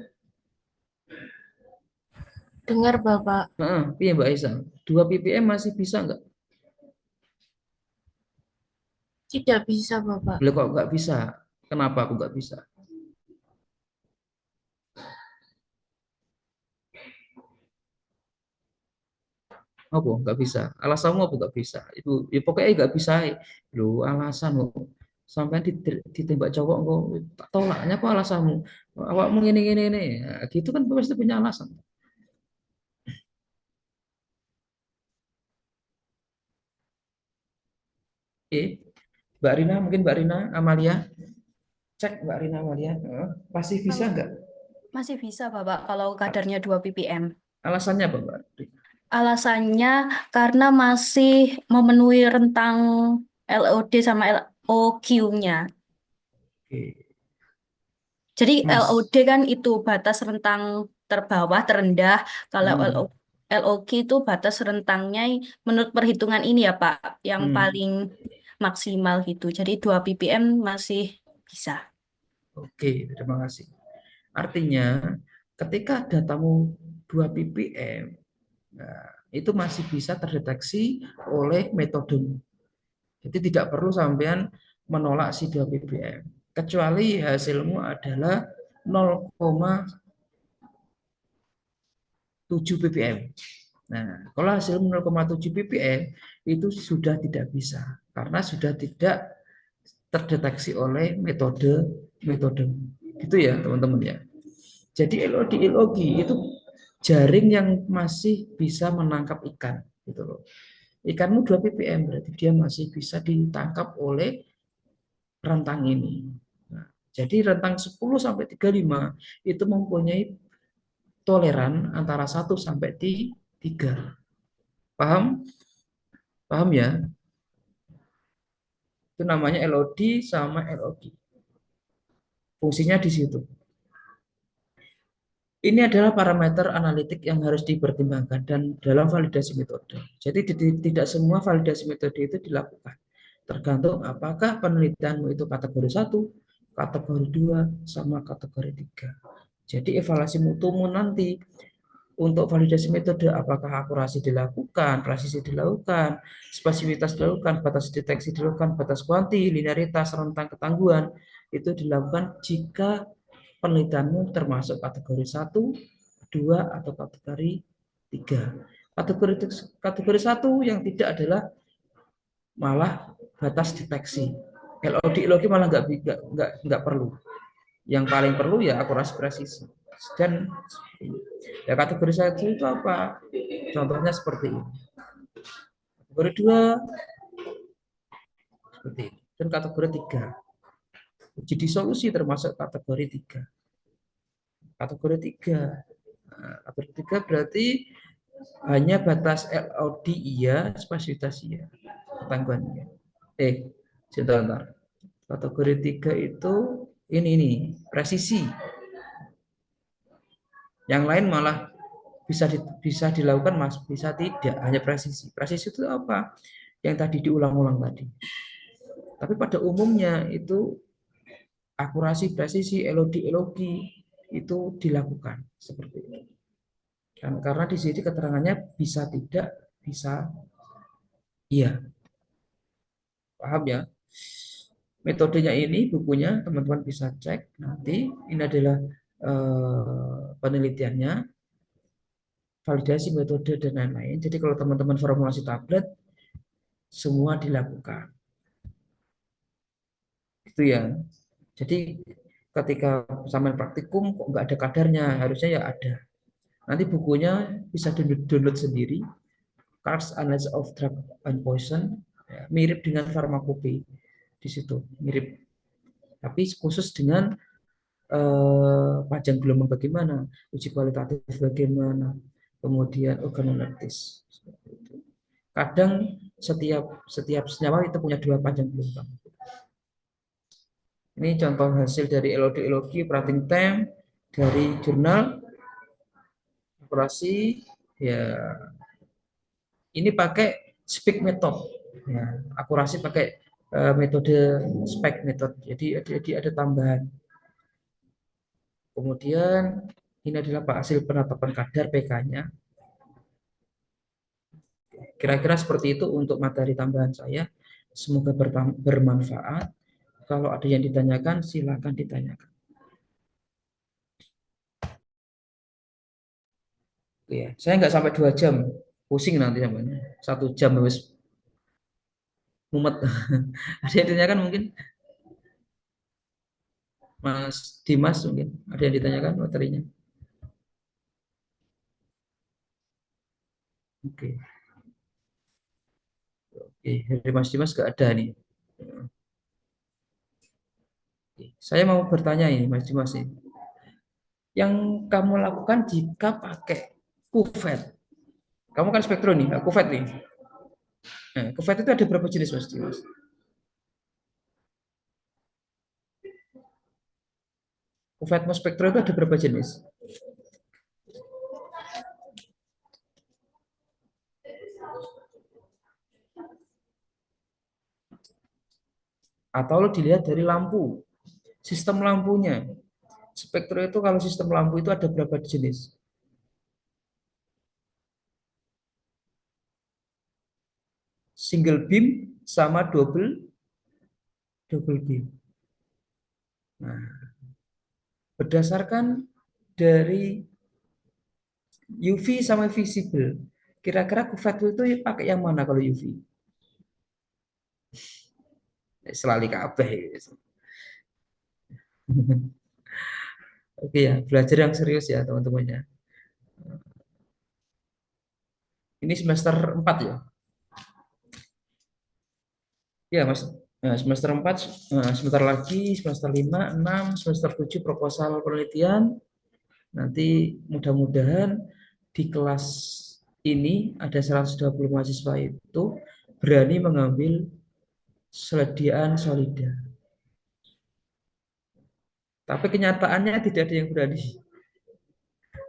E: Dengar Bapak.
A: Iya Mbak Aisyah, 2 ppm masih bisa enggak?
E: Tidak bisa Bapak.
A: Loh, kok enggak bisa? Kenapa aku enggak bisa? Apa? Nggak bisa. Alasanmu apa nggak bisa? Itu ya pokoknya nggak bisa. Lu alasan lo. Sampai ditembak cowok kok tak tolaknya apa alasanmu? Awakmu ini. Ya, gitu kan pasti punya alasan. Oke. Mbak Rina, mungkin Mbak Rina, Amalia. Cek Mbak Rina, Amalia. Pasti bisa
F: Kalau
A: nggak?
F: masih bisa, Bapak, kalau kadarnya 2 ppm.
A: Alasannya apa, Mbak Rina?
F: Alasannya karena masih memenuhi rentang LOD sama LOQ-nya.
A: Oke.
F: Jadi
A: Mas.
F: LOD kan itu batas rentang terbawah, terendah. Kalau
A: Hmm.
F: LOQ itu batas rentangnya menurut perhitungan ini ya, Pak, yang
A: Hmm.
F: paling maksimal gitu. Jadi 2 ppm masih bisa.
A: Oke, terima kasih. Artinya, ketika datamu 2 ppm, nah, itu masih bisa terdeteksi oleh metodemu. Jadi tidak perlu sampean menolak si 2 ppm. Kecuali hasilmu adalah 0,7 ppm. Nah, kalau hasil 0,7 ppm itu sudah tidak bisa karena sudah tidak terdeteksi oleh metode. Gitu ya, teman-teman ya. Jadi LOD itu jaring yang masih bisa menangkap ikan gitu loh. Ikanmu 2 ppm berarti dia masih bisa ditangkap oleh rentang ini. Nah, jadi rentang 10 sampai 35 itu mempunyai toleran antara 1 sampai 3. Paham? Paham ya? Itu namanya LOD sama LOG. Fungsinya di situ. Ini adalah parameter analitik yang harus dipertimbangkan dan dalam validasi metode. Jadi tidak semua validasi metode itu dilakukan. Tergantung apakah penelitianmu itu kategori 1, kategori 2, sama kategori 3. Jadi evaluasi mutumu nanti untuk validasi metode apakah akurasi dilakukan, presisi dilakukan, spesifitas dilakukan, batas deteksi dilakukan, batas kuanti, linearitas, rentang ketangguhan itu dilakukan jika penelitianmu termasuk kategori 1, 2, atau kategori 3. Kategori 1 yang tidak adalah malah batas deteksi. LOD malah nggak perlu. Yang paling perlu ya akurasi presisi. Dan ya kategori 1 itu apa? Contohnya seperti ini. Kategori 2 seperti ini. Dan kategori 3. Uji disolusi termasuk kategori 3. Kategori 3. Nah, kategori 3 berarti hanya batas LOD iya, spesifitas iya. Ketangguhan iya. Sebentar. Kategori 3 itu ini presisi. Yang lain malah bisa dilakukan, Mas, bisa tidak, hanya presisi. Presisi itu apa? Yang tadi diulang-ulang tadi. Tapi pada umumnya itu akurasi, presisi, LOD, LOG itu dilakukan seperti itu. Dan karena di sini keterangannya bisa tidak, bisa iya. Paham ya? Metodenya ini, bukunya teman-teman bisa cek nanti. Ini adalah penelitiannya, validasi metode dan lain-lain. Jadi kalau teman-teman formulasi tablet, semua dilakukan. Itu ya. Jadi ketika sampai praktikum kok nggak ada kadarnya, harusnya ya ada. Nanti bukunya bisa download sendiri. Cards Analysis of Drug and Poison, ya, mirip dengan farmakope di situ, mirip. Tapi khusus dengan panjang gelombang bagaimana, uji kualitatif bagaimana, kemudian organoleptis. Kadang setiap senyawa itu punya 2 panjang gelombang. Ini contoh hasil dari LOD-LOG operating time dari jurnal operasi ya. Ini pakai SPEC method. Ya, akurasi pakai metode SPEC method. Jadi ada tambahan. Kemudian ini adalah hasil penetapan kadar pK-nya. Kira-kira seperti itu untuk materi tambahan saya. Semoga bermanfaat. Kalau ada yang ditanyakan, silakan ditanyakan. Ya, saya nggak sampai 2 jam. Pusing nanti sampean. 1 jam wis mumet. Ada yang ditanyakan mungkin Mas Dimas mungkin ada yang ditanyakan materinya. Oke. Oke, dari Mas Dimas gak ada nih. Oke. Saya mau bertanya ini Mas Dimas ini. Yang kamu lakukan jika pakai kuvet. Kamu kan spektro nih, kuvet nih. Nah, kuvet itu ada berapa jenis Mas Dimas? Kuvet spektro itu ada berapa jenis? Atau lo dilihat dari lampu, sistem lampunya. Spektro itu kalau sistem lampu itu ada berapa jenis? Single beam sama double beam. Nah, berdasarkan dari UV sama visible, kira-kira kuvet itu pakai yang mana kalau UV? Selalu kabeh. Oke ya, belajar yang serius ya teman-teman ya. Ini semester 4 ya. Ya, Mas. Nah, semester 4 sebentar lagi, semester 5, 6, semester 7 proposal penelitian. Nanti mudah-mudahan di kelas ini ada 120 mahasiswa itu berani mengambil selediaan solida. Tapi kenyataannya tidak ada yang berani.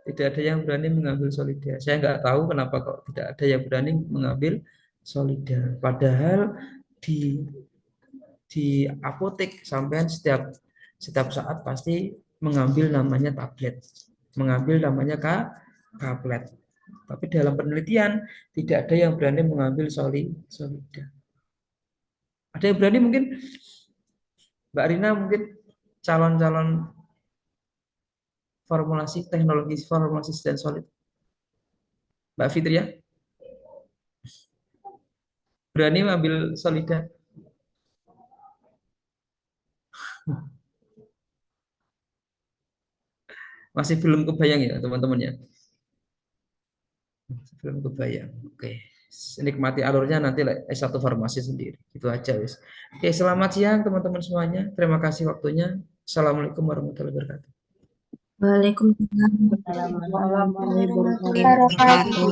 A: Tidak ada yang berani mengambil solida. Saya nggak tahu kenapa kok tidak ada yang berani mengambil solida. Padahal di apotek sampean setiap saat pasti mengambil namanya tablet, mengambil namanya tablet. Tapi dalam penelitian tidak ada yang berani mengambil solida. Ada yang berani mungkin Mbak Rina mungkin calon-calon formulasi teknologi formulasi dan solid. Mbak Fitria berani mengambil solida? Masih belum kebayang ya teman-teman ya? Belum kebayang. Oke. Nikmati alurnya nanti S1 farmasi sendiri. Itu aja wis. Oke, selamat siang teman-teman semuanya. Terima kasih waktunya. Assalamualaikum warahmatullahi wabarakatuh.
E: Waalaikumsalam.
B: Warahmatullahi wabarakatuh.